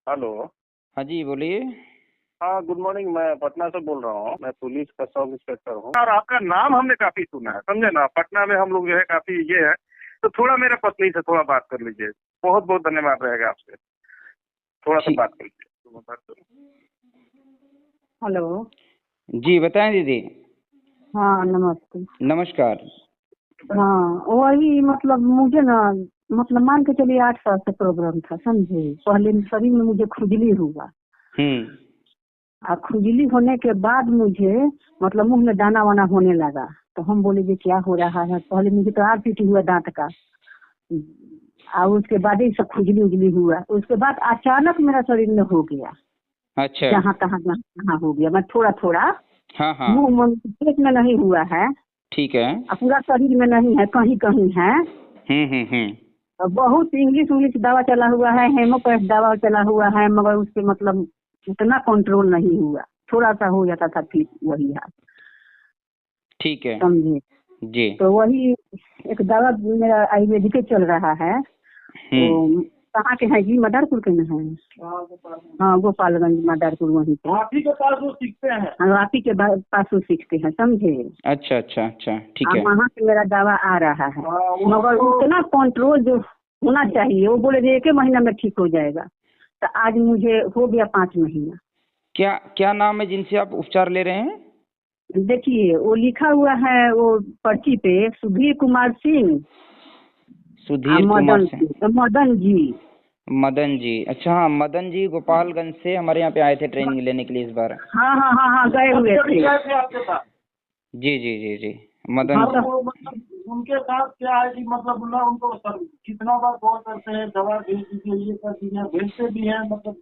Hello. हाँ जी, बोलिए। हाँ, गुड मॉर्निंग। मैं पटना से बोल रहा हूँ। मैं पुलिस का सब इंस्पेक्टर हूँ और आपका नाम हमने काफी सुना है, समझे ना। पटना में हम लोग जो है काफी ये है, तो थोड़ा मेरे पत्नी से थोड़ा बात कर लीजिए। बहुत बहुत धन्यवाद रहेगा आपसे। थोड़ा सा ठीक। बात कर लीजिए तो मैं बात करूँ। हेलो। जी बताएं दीदी। हाँ, नमस्ते। नमस्कार। हाँ, वही मतलब मुझे ना, मतलब मान के चलिए 8 साल से प्रॉब्लम था, समझे। पहले शरीर में मुझे खुजली हुआ, हम्म। और खुजली होने के बाद मुझे मतलब मुंह में दाना वाना होने लगा। तो हम बोले कि क्या हो रहा है। पहले मुझे तो आरपीटी हुआ दांत का, और उसके बाद ही सब खुजली उजली हुआ। उसके बाद अचानक मेरा शरीर में हो गया, अच्छा। जहाँ तहाँ हो गया। मैं थोड़ा थोड़ा हाँ हाँ। मुंह पेट में नहीं हुआ है, ठीक है। और पूरा शरीर में नहीं है, कहीं कहीं है। हम्म। और बहुत इंग्लिश इंग्लिश दवा चला हुआ है, हेमोपैथ दवा चला हुआ है, मगर उसके मतलब उतना कंट्रोल नहीं हुआ। थोड़ा सा हो जाता था, फिर वही है, ठीक है। समझे। जी। तो वही एक दवा मेरा आयुर्वेदिक चल रहा है। हम्म। तो कहाँ के हैं जी? मदारपुर के ना है। हाँ, गोपालगंज मदारपुर, वहीं पे। आप ही के पास वो सीखते हैं? हाँ, आप ही के पास वो सीखते हैं, समझे। अच्छा अच्छा अच्छा, ठीक अब है। वहाँ से मेरा दवा आ रहा है, हाँ, मगर उतना कंट्रोल जो होना चाहिए। वो बोले थे 1 महीना में ठीक हो जाएगा, तो आज मुझे हो गया 5 महीना। क्या क्या नाम है जिनसे आप उपचार ले रहे हैं? देखिए, वो लिखा हुआ है वो पर्ची पे, सुधीर कुमार सिंह और सुधीर कुमार मदन से। सिंह, मदन जी। मदन जी, अच्छा। हाँ, मदन जी गोपालगंज से हमारे यहाँ पे आए थे ट्रेनिंग लेने के लिए इस बार। हाँ हाँ हाँ हाँ, गए हुए थे। आपके पास? जी जी जी जी। मदन हाँ, जी। तो मतलब उनके साथ क्या है कि मतलब ना उनको सर कितना बार कॉल करते हैं, दवा भेज दीजिए, ये कर दीजिए, भेजते भी हैं, मतलब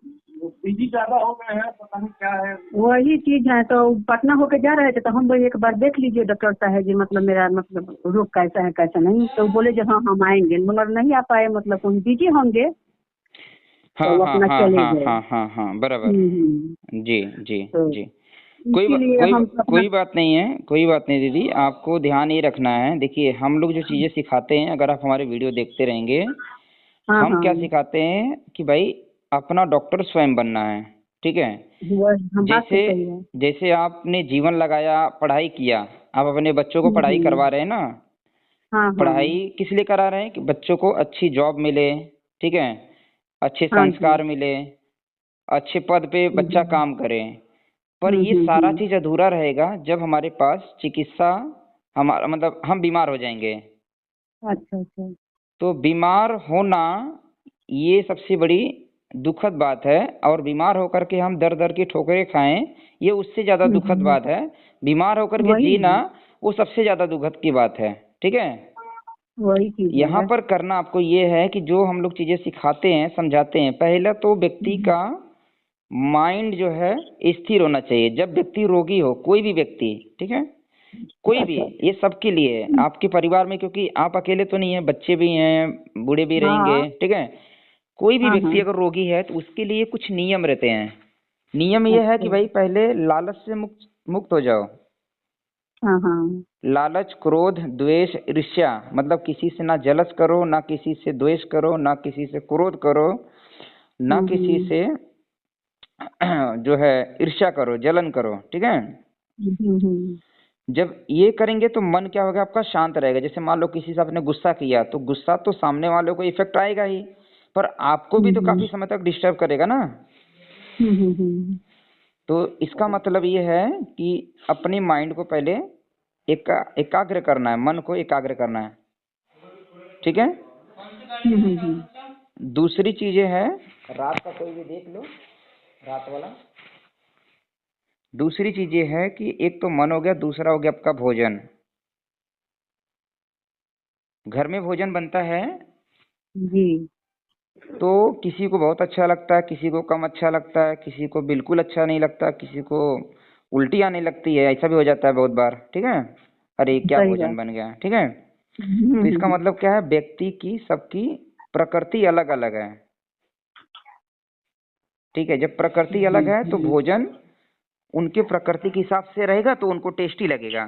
बिजी ज्यादा हो गए हैं, पता नहीं क्या है। वही चीज है। तो पटना होके जा रहे थे, तो हम बोले एक बार देख लीजिए डॉक्टर साहब जी, मतलब मेरा मतलब रोग कैसा है कैसा नहीं। तो बोले जो हाँ हम आएंगे, मगर नहीं आ पाए, मतलब कहीं बिजी होंगे, हाँ तो वो हाँ अपना हाँ चले हाँ गए। हाँ हाँ हाँ, बराबर। जी जी तो जी। इसीलिए हम अपना। कोई बात नहीं है, कोई बात नहीं दीदी। आपको ध्यान ये रखना है। देखिए, हम लोग जो चीज़ें सिखाते हैं, अगर आप हमारे वीडियो देखते रहेंगे, हाँ हम हाँ, क्या सिखाते हैं कि भाई अपना डॉक्टर स्वयं बनना है। ठीक है। वो हम बात तो जैसे सही है। जैसे आपने जीवन लगाया, पढ़ाई किया, आप अपने बच्चों को पढ़ाई हम्म, करवा रहे हैं ना। हाँ हाँ पढ़ाई किस लिए करा रहे हैं? कि बच्चों को अच्छी जॉब मिले। ठीक है। अच्छे हाँ जी। संस्कार मिले, अच्छे पद पे बच्चा हम्म काम करे। पर हम्म ये हम्म सारा हम्म, चीज अधूरा रहेगा जब हमारे पास चिकित्सा, हमारा मतलब हम बीमार हो जाएंगे। अच्छा अच्छा। तो बीमार होना ये सबसे बड़ी दुखद बात है। और बीमार होकर के हम दर दर की ठोकरें खाएं, ये उससे ज्यादा दुखद हम्म, बात है। बीमार होकर के वही जीना, ना, वो सबसे ज्यादा दुखद की बात है। ठीक है। वही चीज यहाँ है। पर करना आपको ये है कि जो हम लोग चीजें सिखाते हैं, समझाते हैं, पहला तो व्यक्ति हम्म, का माइंड जो है स्थिर होना चाहिए। जब व्यक्ति रोगी हो, कोई भी व्यक्ति, ठीक है, कोई भी, अच्छा ये अच्छा। सबके लिए है, आपके परिवार में, क्योंकि आप अकेले तो नहीं है, बच्चे भी हैं, बूढ़े भी रहेंगे। हाँ ठीक है। कोई भी हाँ व्यक्ति हाँ। अगर रोगी है तो उसके लिए कुछ नियम रहते हैं। नियम ये है कि अच्छा। भाई पहले लालच से मुक्त मुक्त हो जाओ। हाँ हाँ। लालच, क्रोध, द्वेष, ईर्ष्या, मतलब किसी से ना जलस करो, ना किसी से द्वेष करो, ना किसी से क्रोध करो, ना किसी हम्म से जो है ईर्ष्या करो, जलन करो। ठीक है। हम्म। जब ये करेंगे तो मन क्या होगा आपका? शांत रहेगा। जैसे मान लो किसी से आपने गुस्सा किया, तो गुस्सा तो सामने वाले को इफेक्ट आएगा ही, पर आपको भी तो हम्म काफी समय तक डिस्टर्ब करेगा ना। हम्म। तो इसका मतलब ये है कि अपने माइंड को पहले एकाग्र करना है, मन को एकाग्र करना है। ठीक है। हम्म। दूसरी चीजें है, रात का कोई भी देख लो, रात वाला। दूसरी चीज ये है कि एक तो मन हो गया, दूसरा हो गया आपका भोजन। घर में भोजन बनता है, जी। तो किसी को बहुत अच्छा लगता है, किसी को कम अच्छा लगता है, किसी को बिल्कुल अच्छा नहीं लगता, किसी को उल्टी आने लगती है, ऐसा भी हो जाता है बहुत बार। ठीक है। अरे क्या सही भोजन बात। बन गया। ठीक है। तो इसका हम्म। मतलब क्या है? व्यक्ति की, सबकी प्रकृति अलग अलग है। ठीक है। जब प्रकृति अलग है तो हम्म भोजन उनके प्रकृति के हिसाब से रहेगा, तो उनको टेस्टी लगेगा।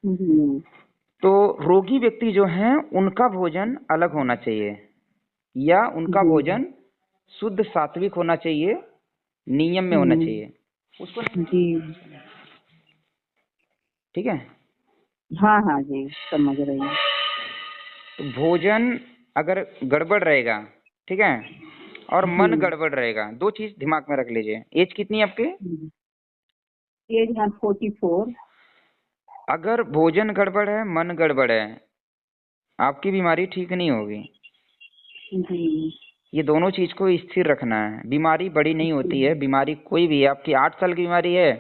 हम्म, तो रोगी व्यक्ति जो हैं उनका भोजन अलग होना चाहिए, या उनका जी। भोजन शुद्ध सात्विक होना चाहिए, नियम में होना चाहिए उसको। जी। ठीक है। हाँ हाँ जी, समझ रही हूँ। तो भोजन अगर गड़बड़ रहेगा, ठीक है, और मन जी। गड़बड़ रहेगा, दो चीज दिमाग में रख लीजिए। एज कितनी है आपकी? एज है 44। अगर भोजन गड़बड़ है, मन गड़बड़ है, आपकी बीमारी ठीक नहीं होगी। जी। ये दोनों चीज को स्थिर रखना है। बीमारी बड़ी नहीं होती है, बीमारी कोई भी है, आपकी 8 साल की बीमारी है,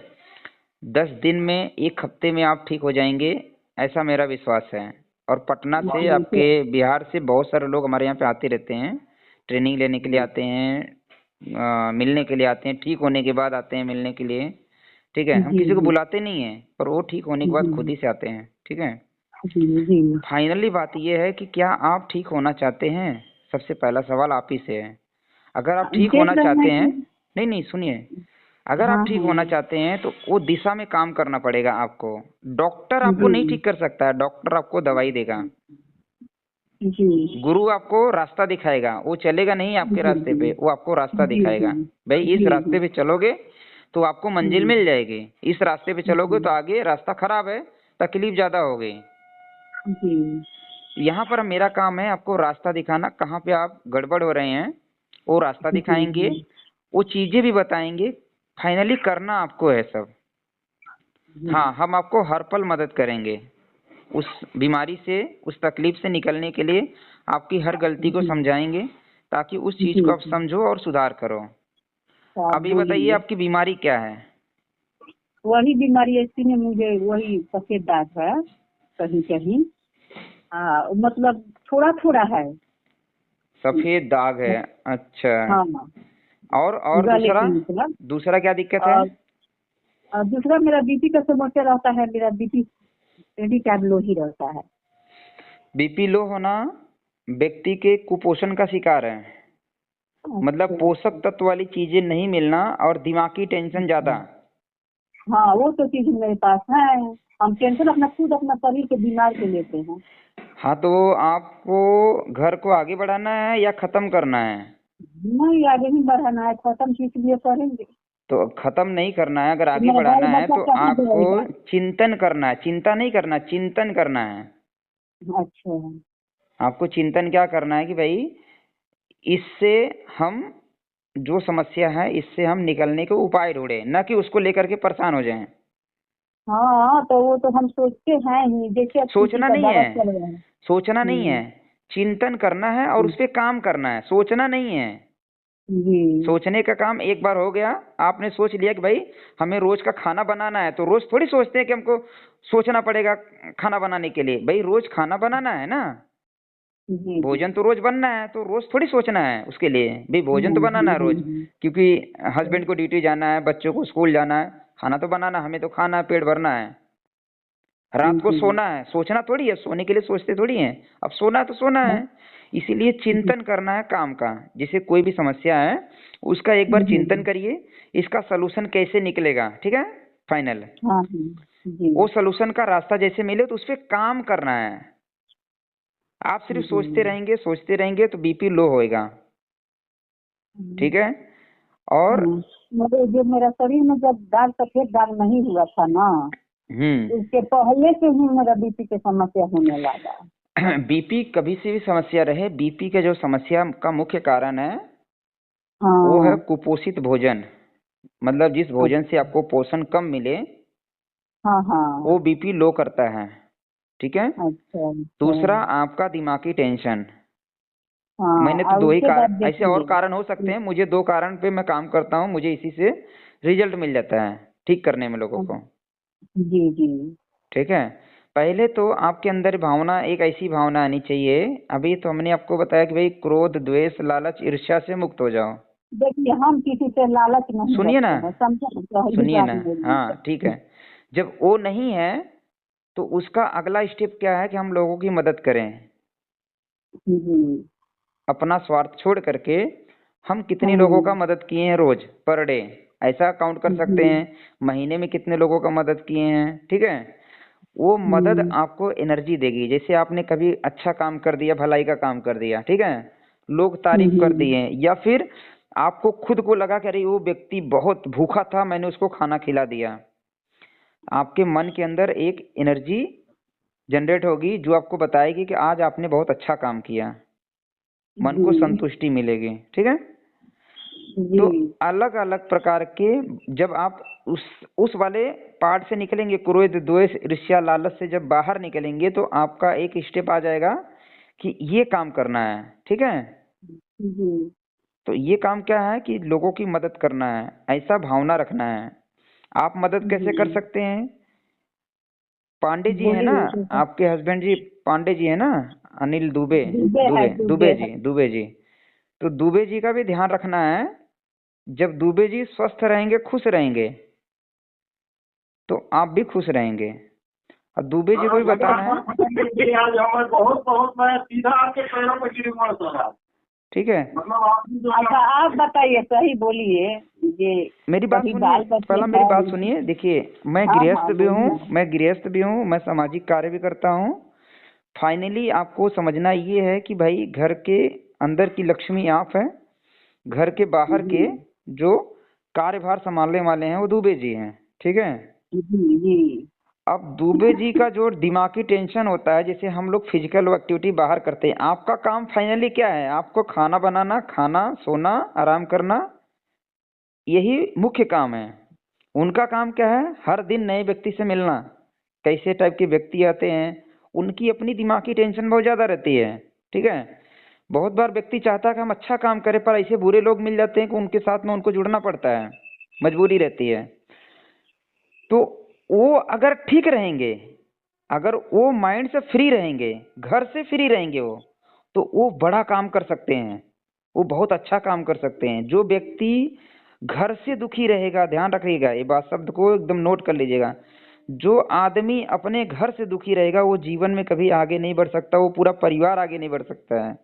10 दिन में, 1 हफ्ते में आप ठीक हो जाएंगे, ऐसा मेरा विश्वास है। और पटना से, आपके बिहार से बहुत सारे लोग हमारे यहाँ पे आते रहते हैं, ट्रेनिंग लेने के लिए आते हैं, मिलने के लिए आते हैं, ठीक होने के बाद आते हैं मिलने के लिए। ठीक है, हम जी, किसी को जी। बुलाते नहीं है, पर वो ठीक होने के बाद खुद ही से आते हैं। ठीक है। जी जी। फाइनली बात ये है कि क्या आप ठीक होना चाहते हैं? सबसे पहला सवाल आप ही से है। अगर आप ठीक देख होना रहे चाहते हैं हैं, कि नहीं नहीं सुनिए, अगर आप हाँ ठीक होना हाँ। चाहते हैं तो वो दिशा में काम करना पड़ेगा आपको। डॉक्टर आपको नहीं जी ठीक कर सकता है, डॉक्टर आपको दवाई देगा, जी गुरु आपको रास्ता दिखाएगा, वो चलेगा नहीं आपके जी रास्ते पे, वो आपको रास्ता जी दिखाएगा। जी भाई इस जी रास्ते पे चलोगे तो आपको मंजिल जी मिल जाएगी, इस रास्ते पे चलोगे तो जी आगे रास्ता खराब है, तकलीफ ज्यादा होगी। जी यहाँ पर मेरा काम है आपको रास्ता दिखाना, कहाँ पे आप गड़बड़ हो रहे हैं वो रास्ता जी दिखाएंगे, जी वो चीजें भी बताएंगे। फाइनली करना आपको है सब। हाँ, हम आपको हर पल मदद करेंगे उस बीमारी से, उस तकलीफ से निकलने के लिए। आपकी हर गलती को समझाएंगे ताकि उस चीज को आप जी। समझो और सुधार करो। तो आप अभी बताइए बोलिए। आपकी बीमारी क्या है? वही बीमारी है, इसी में मुझे वही सफेद दाग है कहीं कहीं। हाँ, मतलब थोड़ा थोड़ा है। सफेद दाग है, अच्छा। हाँ, और गले दूसरा? के मतलब। दूसरा क्या दिक्कत है? और दूसरा मेरा बीपी का समस्या रहता है, मेरा बीपी एनी टाइम लो ही रहता है। बीपी लो होना व्यक्ति के कुपोषण का शिकार है। मतलब अच्छा पोषक तत्व वाली चीजें नहीं मिलना और दिमागी टेंशन ज्यादा। हाँ, वो तो चीज मेरे पास है। हम टेंशन अपना खुद अपना शरीर के बीमार के लेते हैं। हाँ, तो आपको घर को आगे बढ़ाना है या खत्म करना है? नहीं, आगे नहीं बढ़ाना है, खत्म किस लिए करेंगे। तो खत्म नहीं करना है, अगर तो आगे मेरा बाल बढ़ाना है बच्चा तो कहाँ आपको जाएगा। चिंतन करना है, चिंता नहीं करना, चिंतन करना है। अच्छा। आपको चिंतन क्या करना है कि भाई इससे हम, जो समस्या है इससे हम निकलने के उपाय ढूंढे, न कि उसको लेकर के परेशान हो जाएं। हाँ, तो वो तो हम सोचते हैं ही, देखिए अब किसी सोचना का नहीं दवा है, चल रहा है। सोचना नहीं है, चिंतन करना है और हम्म, उस पे काम करना है, सोचना नहीं है। जी सोचने का काम एक बार हो गया, आपने सोच लिया कि भाई हमें रोज का खाना बनाना है, तो रोज थोड़ी सोचते हैं कि हमको सोचना पड़ेगा खाना बनाने के लिए। भाई रोज खाना बनाना है ना, जी जी। भोजन तो रोज बनना है, तो रोज थोड़ी सोचना है उसके लिए। भाई भोजन तो बनाना है रोज, हम्म। क्योंकि हस्बैंड को ड्यूटी जाना है, बच्चों को स्कूल जाना है, खाना तो बनाना, हमें तो खाना है, पेट भरना है। रात को जी सोना है, सोचना थोड़ी है, सोने के लिए सोचते थोड़ी हैं। अब सोना है तो सोना है। इसीलिए चिंतन करना है काम का। जैसे कोई भी समस्या है उसका एक बार चिंतन करिए, इसका सलूशन कैसे निकलेगा, ठीक है, फाइनल। हाँ जी वो सलूशन का रास्ता जैसे मिले तो उस पर काम करना है। आप सिर्फ जी। सोचते रहेंगे तो बीपी लो होएगा। ठीक है। और जो मेरा शरीर में जब दाग, सफेद दाग नहीं हुआ था ना, उसके पहले से ही मेरा बीपी की समस्या होने लगा। बीपी कभी से भी समस्या रहे, बीपी के जो समस्या का मुख्य कारण है वो है हाँ। कुपोषित भोजन। मतलब जिस भोजन से आपको पोषण कम मिले हाँ हाँ। वो बीपी लो करता है। ठीक है। अच्छा दूसरा, अच्छा। आपका दिमागी टेंशन। मैंने हाँ, तो और दो ही उसके कारण, बाद ऐसे और देखिए। कारण हो सकते हैं, मुझे 2 कारण पे मैं काम करता हूँ, मुझे इसी से रिजल्ट मिल जाता है ठीक करने में लोगों को। जी जी। ठीक है। पहले तो आपके अंदर भावना, एक ऐसी भावना आनी चाहिए, अभी तो हमने आपको बताया कि भाई क्रोध, द्वेष, लालच, ईर्ष्या से मुक्त हो जाओ। देखिए, हम किसी से लालच नहीं सुनिए ना, रखते हैं, समझे, पहली सुनिए बात ना, मेरी। हाँ ठीक है। जब वो नहीं है तो उसका अगला स्टेप क्या है कि हम लोगों की मदद करें। जी। अपना स्वार्थ छोड़ करके हम कितने लोगों का हाँ मदद किए हैं रोज पर डे, ऐसा काउंट कर सकते जी। हैं। महीने में कितने लोगों का मदद किए हैं, ठीक है। वो मदद आपको एनर्जी देगी। जैसे आपने कभी अच्छा काम कर दिया, भलाई का काम कर दिया, ठीक है, लोग तारीफ कर दिए, या फिर आपको खुद को लगा कि अरे वो व्यक्ति बहुत भूखा था, मैंने उसको खाना खिला दिया। आपके मन के अंदर एक एनर्जी जनरेट होगी जो आपको बताएगी कि आज आपने बहुत अच्छा काम किया, मन को जी संतुष्टि मिलेगी। ठीक है। जी तो अलग अलग प्रकार के, जब आप उस वाले पार्ट से निकलेंगे, क्रोध द्वेष ईर्ष्या लालच से जब बाहर निकलेंगे, तो आपका एक स्टेप आ जाएगा कि ये काम करना है। ठीक है। जी। तो ये काम क्या है कि लोगों की मदद करना है, ऐसा भावना रखना है। आप मदद कैसे कर जी सकते हैं? पांडे जी है बोलिए ना, ना कैसे। आपके हस्बैंड जी पांडे जी है ना, अनिल दुबे, डूबे है दुबे डूबे दुबे है। जी, दुबे जी। तो दुबे जी का भी ध्यान रखना है। जब दुबे जी स्वस्थ रहेंगे, खुश रहेंगे, तो आप भी खुश रहेंगे। और दुबे जी को भी बताना है। आज हमें बहुत बहुत मैं सीधा आपके पैरों में गिरूंगा सर। ठीक है। मतलब आपने जो अच्छा आप बताइए, सही बोलिए। ये मेरी बात कभी सुनिए, बाल बच्चे पहला मेरी हैं। बात सुनिए। देखिए, मैं हाँ गृहस्थ हाँ भी हूँ, बोलिए। मैं सामाजिक कार्य भी करता हूँ। फाइनली आपको समझना ये है कि भाई घर के अंदर की लक्ष्मी आप है, घर के बाहर जी के जो कार्यभार संभालने वाले हैं वो दुबे जी हैं। ठीक है। जी जी अब दुबे जी का जो दिमागी टेंशन होता है, जैसे हम लोग फिजिकल एक्टिविटी बाहर करते हैं, आपका काम फाइनली क्या है? आपको खाना बनाना, खाना, सोना, आराम करना, यही मुख्य काम है। उनका काम क्या है? हर दिन नए व्यक्ति से मिलना, कैसे टाइप के व्यक्ति आते हैं, उनकी अपनी दिमागी टेंशन बहुत ज्यादा रहती है। ठीक है। बहुत बार व्यक्ति चाहता है कि हम अच्छा काम करें, पर ऐसे बुरे लोग मिल जाते हैं कि उनके साथ में उनको जुड़ना पड़ता है, मजबूरी रहती है। तो वो अगर ठीक रहेंगे, अगर वो माइंड से फ्री रहेंगे, घर से फ्री रहेंगे तो वो बड़ा काम कर सकते हैं, वो बहुत अच्छा काम कर सकते हैं। जो व्यक्ति घर से दुखी रहेगा, ध्यान रखिएगा, ये बात शब्द को एकदम नोट कर लीजिएगा। जो आदमी अपने घर से दुखी रहेगा वो जीवन में कभी आगे नहीं बढ़ सकता, वो पूरा परिवार आगे नहीं बढ़ सकता है।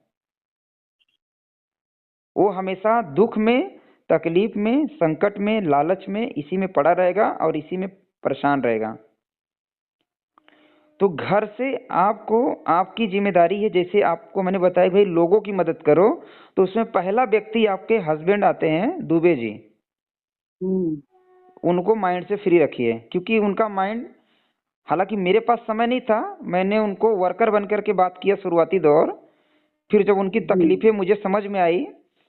वो हमेशा दुख में, तकलीफ में, संकट में, लालच में, इसी में पड़ा रहेगा और इसी में परेशान रहेगा। तो घर से आपको, आपकी जिम्मेदारी है, जैसे आपको मैंने बताया भाई लोगों की मदद करो, तो उसमें पहला व्यक्ति आपके हस्बैंड आते हैं, दुबे जी। हम्म, उनको माइंड से फ्री रखिए, क्योंकि उनका माइंड, हालांकि मेरे पास समय नहीं था, मैंने उनको वर्कर बन करके बात किया शुरुआती दौर। फिर जब उनकी जी तकलीफें मुझे समझ में आई,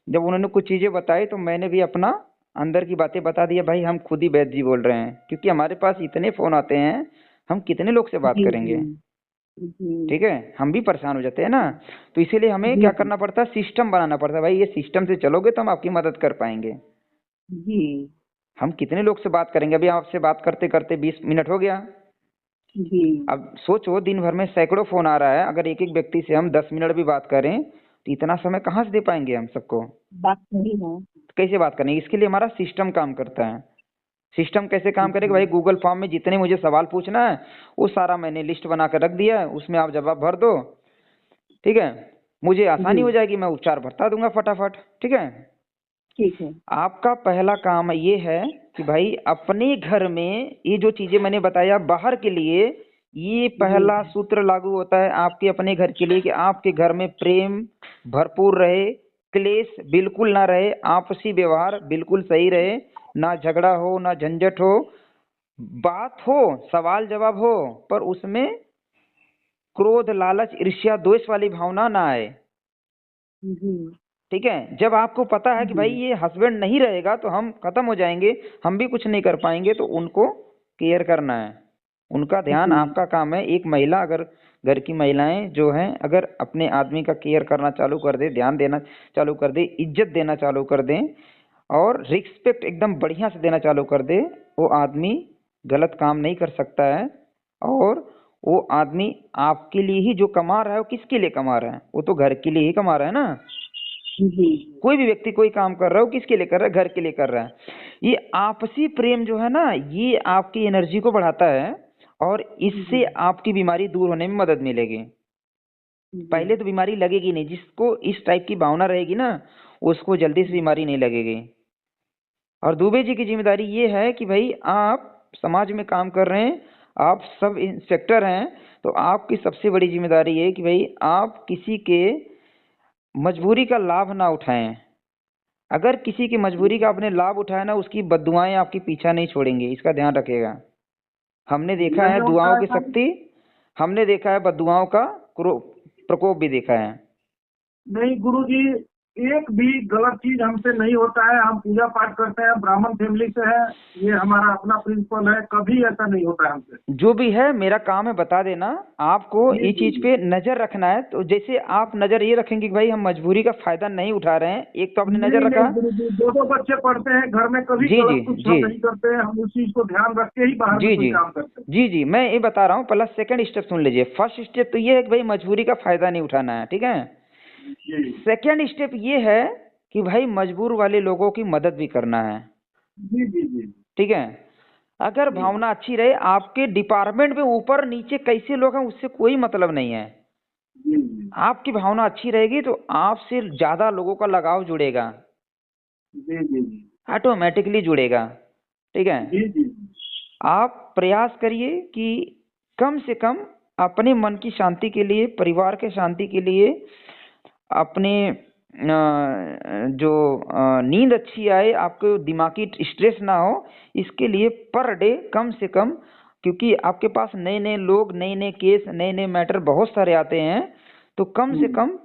जब उन्होंने कुछ चीजें बताई, तो मैंने भी अपना अंदर की बातें बता दिया। भाई हम खुद ही वैद्य जी बोल रहे हैं, क्योंकि हमारे पास इतने फोन आते हैं, हम कितने लोग से बात जी जी करेंगे। जी ठीक है, हम भी परेशान हो जाते हैं ना। तो इसीलिए हमें जी क्या करना पड़ता है? सिस्टम बनाना पड़ता है। भाई ये सिस्टम से चलोगे तो हम आपकी मदद कर पाएंगे। जी हम कितने लोग से बात करेंगे? अभी आपसे बात करते करते 20 मिनट हो गया। जी। अब सोचो, दिन भर में सैकड़ों फोन आ रहा है, अगर एक एक व्यक्ति से हम 10 मिनट भी बात करें तो इतना समय कहाँ से दे पाएंगे हम सबको? बात सही है। कैसे बात करेंगे? इसके लिए हमारा सिस्टम काम करता है। सिस्टम कैसे काम करेगा जी भाई? गूगल फॉर्म में जितने मुझे सवाल पूछना है वो सारा मैंने लिस्ट बना कर रख दिया है, उसमें आप जवाब भर दो। ठीक है। मुझे आसानी जी हो जाएगी, मैं उपचार बता दूंगा फटाफट। ठीक है। ठीक है। आपका पहला काम ये है कि भाई अपने घर में ये जो चीजें मैंने बताया बाहर के लिए, ये जी पहला सूत्र लागू होता है आपके अपने घर के लिए, कि आपके घर में प्रेम भरपूर रहे, क्लेश बिल्कुल ना रहे, आपसी व्यवहार बिल्कुल सही रहे, ना झगड़ा हो, ना झंझट हो, बात हो, सवाल जवाब हो, पर उसमें क्रोध, लालच, ईर्ष्या, द्वेष वाली भावना ना आए। जी ठीक है। जब आपको पता है कि जी भाई ये हस्बैंड नहीं रहेगा तो हम खत्म हो जाएंगे, हम भी कुछ नहीं कर पाएंगे, तो उनको केयर करना है, उनका ध्यान जी आपका काम है। एक महिला, अगर घर की महिलाएं जो हैं, अगर अपने आदमी का केयर करना चालू कर दे, ध्यान देना चालू कर दे, इज्जत देना चालू कर दें और रिस्पेक्ट एकदम बढ़िया से देना चालू कर दे, वो आदमी गलत काम नहीं कर सकता है। और वो आदमी आपके लिए ही जो कमा रहा है, वो किसके लिए कमा रहा है? वो तो घर के लिए ही कमा रहा है ना। जी कोई भी व्यक्ति कोई काम कर रहा है, वो किसके लिए कर रहा है? घर के लिए कर रहा है। ये आपसी प्रेम जो है ना, ये आपकी एनर्जी को बढ़ाता है और इससे जी आपकी बीमारी दूर होने में मदद मिलेगी। जी पहले तो बीमारी लगेगी नहीं, जिसको इस टाइप की भावना रहेगी ना, उसको जल्दी से बीमारी नहीं लगेगी। और दुबे जी की जिम्मेदारी ये है कि भाई आप समाज में काम कर रहे हैं, आप सब इंस्पेक्टर हैं, तो आपकी सबसे बड़ी जिम्मेदारी ये है कि भाई आप किसी के मजबूरी का लाभ ना उठाएं। अगर किसी की मजबूरी का आपने लाभ उठाया ना, उसकी बद्दुआएं आपकी पीछा नहीं छोड़ेंगे, इसका ध्यान रखिएगा। हमने देखा है दुआओं की शक्ति, हमने देखा है बद्दुआओं का प्रकोप भी देखा है। नहीं गुरुजी, एक भी गलत चीज हमसे नहीं होता है। हम पूजा पाठ करते हैं, ब्राह्मण फैमिली से है, ये हमारा अपना प्रिंसिपल है, कभी ऐसा नहीं होता है हमसे। जो भी है मेरा काम है बता देना। आपको ये चीज पे नजर रखना है। तो जैसे आप नजर ये रखेंगे कि भाई हम मजबूरी का फायदा नहीं उठा रहे हैं, एक तो आपने नजर रखा। दो बच्चे पढ़ते हैं घर में, कभी गलत कुछ हम नहीं करते हैं। हम उस चीज को ध्यान रख के ही बाहर में कोई काम करते हैं। जी जी, मैं ये बता रहा हूँ। पहला सेकंड स्टेप सुन लीजिए। फर्स्ट स्टेप तो ये है कि भाई मजबूरी का फायदा नहीं उठाना है, ठीक है। सेकंड स्टेप ये है कि भाई मजबूर वाले लोगों की मदद भी करना है। जी जी जी, ठीक है। अगर भावना अच्छी रहे, आपके डिपार्टमेंट में ऊपर नीचे कैसे लोग हैं उससे कोई मतलब नहीं है। आपकी भावना अच्छी रहेगी तो आपसे ज्यादा लोगों का लगाव जुड़ेगा, ऑटोमेटिकली जुड़ेगा। ठीक है। आप प्रयास करिए कि कम से कम अपने मन की शांति के लिए, परिवार के शांति के लिए, अपने जो नींद अच्छी आए, आपको दिमागी स्ट्रेस ना हो, इसके लिए पर डे कम से कम, क्योंकि आपके पास नए नए लोग, नए नए केस, नए नए मैटर बहुत सारे आते हैं, तो कम से कम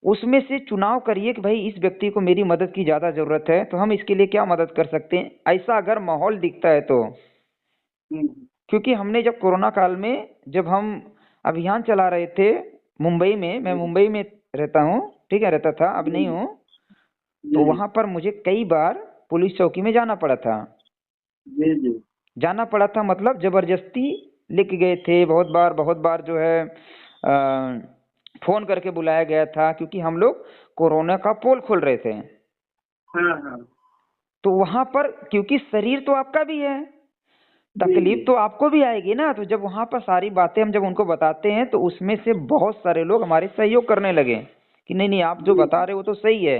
उसमें से चुनाव करिए कि भाई इस व्यक्ति को मेरी मदद की ज़्यादा ज़रूरत है, तो हम इसके लिए क्या मदद कर सकते हैं। ऐसा अगर माहौल दिखता है तो, क्योंकि हमने जब कोरोना काल में जब हम अभियान चला रहे थे मुंबई में, मैं मुंबई में रहता हूँ, ठीक है, रहता था, अब नहीं हूँ, तो वहां पर मुझे कई बार पुलिस चौकी में जाना पड़ा था। जाना पड़ा था मतलब जबरदस्ती लेके गए थे। बहुत बार जो है फोन करके बुलाया गया था, क्योंकि हम लोग कोरोना का पोल खोल रहे थे। तो वहां पर क्योंकि शरीर तो आपका भी है, तकलीफ तो आपको भी आएगी ना। तो जब वहां पर सारी बातें हम जब उनको बताते हैं तो उसमें से बहुत सारे लोग हमारे सहयोग करने लगे कि नहीं आप जो बता रहे हो तो सही है।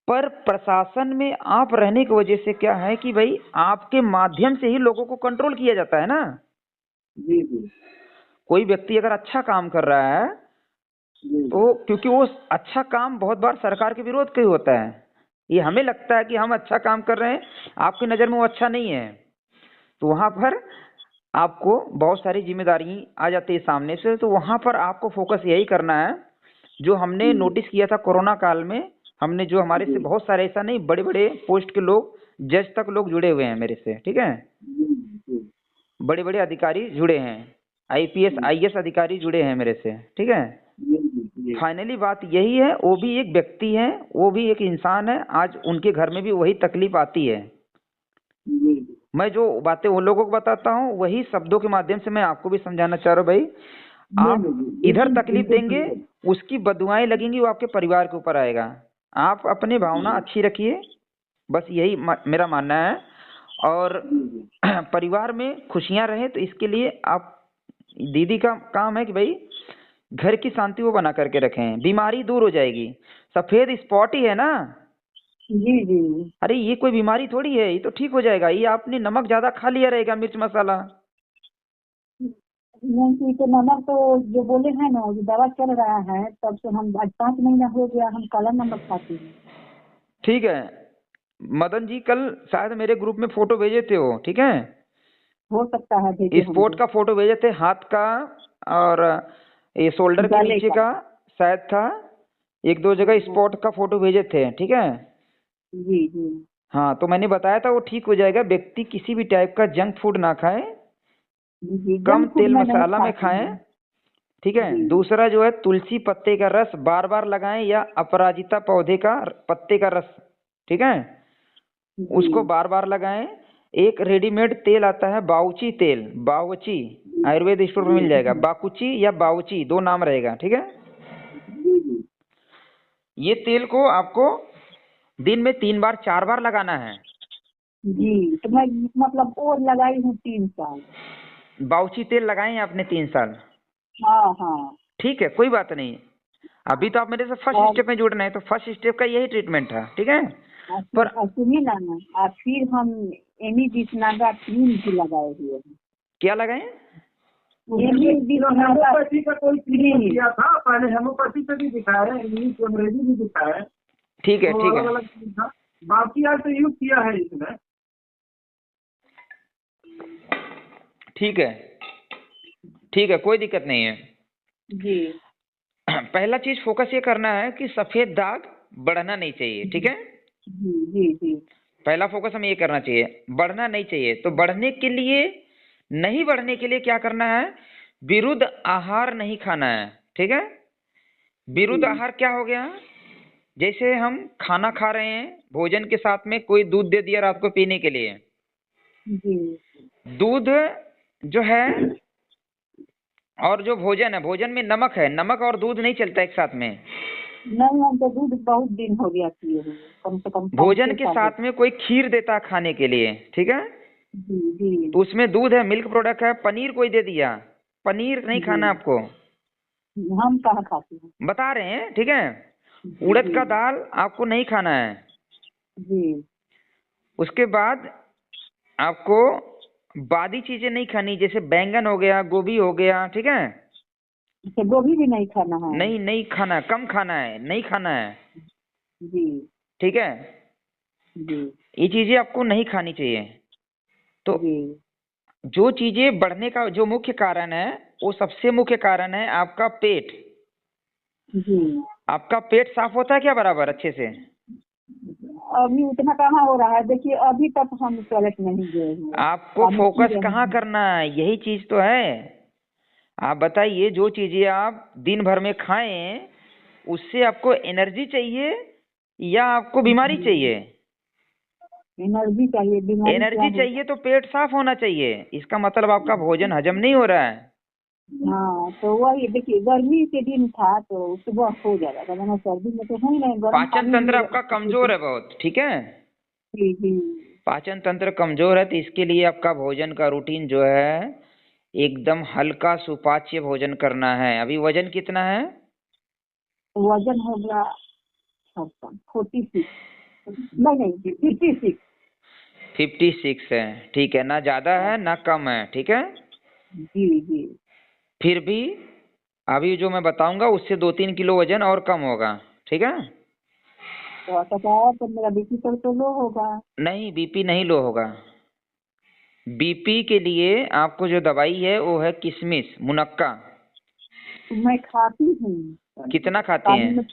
पर प्रशासन में आप रहने की वजह से क्या है कि भाई आपके माध्यम से ही लोगों को कंट्रोल किया जाता है ना। कोई व्यक्ति अगर अच्छा काम कर रहा है तो क्योंकि वो अच्छा काम बहुत बार सरकार के विरोध का ही होता है। ये हमें लगता है कि हम अच्छा काम कर रहे हैं, आपकी नज़र में वो अच्छा नहीं है, तो वहां पर आपको बहुत सारी जिम्मेदारी आ जाती है सामने से। तो वहां पर आपको फोकस यही करना है जो हमने नोटिस किया था कोरोना काल में। हमने जो हमारे से बहुत सारे, ऐसा नहीं, बड़े बड़े पोस्ट के लोग, जज तक लोग जुड़े हुए हैं मेरे से, ठीक है, बड़े बड़े अधिकारी जुड़े हैं, आईपीएस आईएएस अधिकारी जुड़े हैं मेरे से, ठीक है। फाइनली बात यही है, वो भी एक व्यक्ति है, वो भी एक इंसान है, आज उनके घर में भी वही तकलीफ आती है। मैं जो बातें उन लोगों को बताता हूँ वही शब्दों के माध्यम से मैं आपको भी समझाना चाह रहा हूँ। भाई आप इधर तकलीफ देंगे, उसकी बदुआएं लगेंगी, वो आपके परिवार के ऊपर आएगा। आप अपनी भावना अच्छी रखिए, बस यही मेरा मानना है। और परिवार में खुशियां रहे तो इसके लिए आप, दीदी का काम है कि भाई घर की शांति वो बना करके रखें, बीमारी दूर हो जाएगी। सफेद स्पॉट ही है ना। जी जी। अरे ये कोई बीमारी थोड़ी है, ये तो ठीक हो जाएगा। ये आपने नमक ज्यादा खा लिया रहेगा, मिर्च मसाला। नहीं तो नमक तो जो बोले हैं ना, जो दवा चल रहा है तब से हम आज 5 महीना हो गया हम काला नमक खाते हैं। ठीक है। मदन जी कल शायद मेरे ग्रुप में फोटो भेजे थे वो, ठीक है, हो सकता है स्पोर्ट का फोटो भेजे थे, हाथ का और ये शोल्डर के नीचे का शायद था, 1-2 जगह स्पॉट का फोटो भेजे थे, ठीक है। जी जी। हाँ, तो मैंने बताया था वो ठीक हो जाएगा। व्यक्ति किसी भी टाइप का जंक फूड ना खाए, कम तेल मसाला में खाएं, ठीक है। दूसरा जो है तुलसी पत्ते का रस बार बार लगाएं, या अपराजिता पौधे का पत्ते का रस, ठीक है, उसको बार बार लगाएं। एक रेडीमेड तेल आता है बाउची तेल, बावची, आयुर्वेद स्टोर में मिल जाएगा, बाकुची या बावची 2 नाम रहेगा, ठीक है। ये तेल को आपको दिन में 3 बार 4 बार लगाना है। जी, तो मैं मतलब और लगाई हूँ 3 साल। बाउची तेल लगाए हैं आपने 3 साल? हाँ हाँ। ठीक है, कोई बात नहीं। अभी तो आप मेरे से फर्स्ट स्टेप में जुड़ रहे हैं, तो फर्स्ट स्टेप का यही ट्रीटमेंट था, ठीक है। पर सुनिए ना, फिर हम एमी बिस्नागा क्रीम भी लगाए हुए हैं। क्या लगाए? होम्योपैथी का कोई क्रीम किया था पहले, होम्योपैथी से भी दिखाया है, इंग्लिश अंग्रेजी भी दिखाया है। ठीक है, तो ठीक अलग है, अलग चीज था। बाकी आज तो यूज किया है इसमें। ठीक है, ठीक है, कोई दिक्कत नहीं है। जी पहला चीज फोकस ये करना है कि सफेद दाग बढ़ना नहीं चाहिए, ठीक है। जी जी जी पहला फोकस हमें ये करना चाहिए, बढ़ना नहीं चाहिए। तो बढ़ने के लिए, नहीं बढ़ने के लिए क्या करना है, विरुद्ध आहार नहीं खाना है, ठीक है। विरुद्ध आहार क्या हो गया, जैसे हम खाना खा रहे हैं, भोजन के साथ में कोई दूध दे दिया रात को पीने के लिए, जी दूध जो है और जो भोजन है, भोजन में नमक है, नमक और दूध नहीं चलता एक साथ में। नहीं, हम तो दूध बहुत दिन हो गया पिए हुए, कम से कम 5-6 भोजन के साल हो साथ में कोई खीर देता है खाने के लिए, ठीक है, जी जी तो उसमें दूध है, मिल्क प्रोडक्ट है। पनीर कोई दे दिया, पनीर नहीं खाना जी आपको, हम कहाँ खाते हैं। बता रहे हैं, ठीक है। जी उड़द का दाल आपको नहीं खाना है। जी उसके बाद आपको बादी चीजें नहीं खानी, जैसे बैंगन हो गया, गोभी हो गया, ठीक है। अच्छा, गोभी भी नहीं खाना है। नहीं, नहीं खाना है, कम खाना है, नहीं खाना है, जी ठीक है। जी ये चीजें आपको नहीं खानी चाहिए। तो जी जो चीजें बढ़ने का जो मुख्य कारण है, वो सबसे मुख्य कारण है आपका पेट। जी आपका पेट साफ होता है क्या बराबर अच्छे से? अभी उतना कहाँ हो रहा है, देखिए अभी तक हम टॉयलेट नहीं गए हुए, आपको पानी पी फोकस रहे कहाँ हैं। करना है, यही चीज तो है। आप बताइए, जो चीजें आप दिन भर में खाएं, उससे आपको एनर्जी चाहिए या आपको बीमारी चाहिए? एनर्जी चाहिए, बीमारी क्या एनर्जी है। चाहिए तो पेट साफ होना चाहिए, इसका मतलब आपका भोजन हजम नहीं हो रहा है। हाँ तो वही देखिए, गर्मी के दिन था तो सुबह हो जाएगा, वरना सर्दी में तो हो ही नहीं, गर्म पाचन पानी तंत्र भी आपका कमजोर है बहुत, ठीक है। जी जी पाचन तंत्र कमजोर है, तो इसके लिए आपका भोजन का रूटीन जो है एकदम हल्का सुपाच्य भोजन करना है। अभी वजन कितना है? वजन हो गया 46, नहीं नहीं 56। 56 है, ठीक है, ना ज्यादा है ना कम है, ठीक है। जी जी फिर भी अभी जो मैं बताऊंगा उससे 2-3 किलो वजन और कम होगा, ठीक है। तो बताया तो मेरा बीपी तो लो होगा। नहीं, बीपी नहीं लो होगा। बीपी के लिए आपको जो दवाई है वो है किशमिश, मुनक्का। मैं खाती हूँ, कितना खाती पानी हैं? में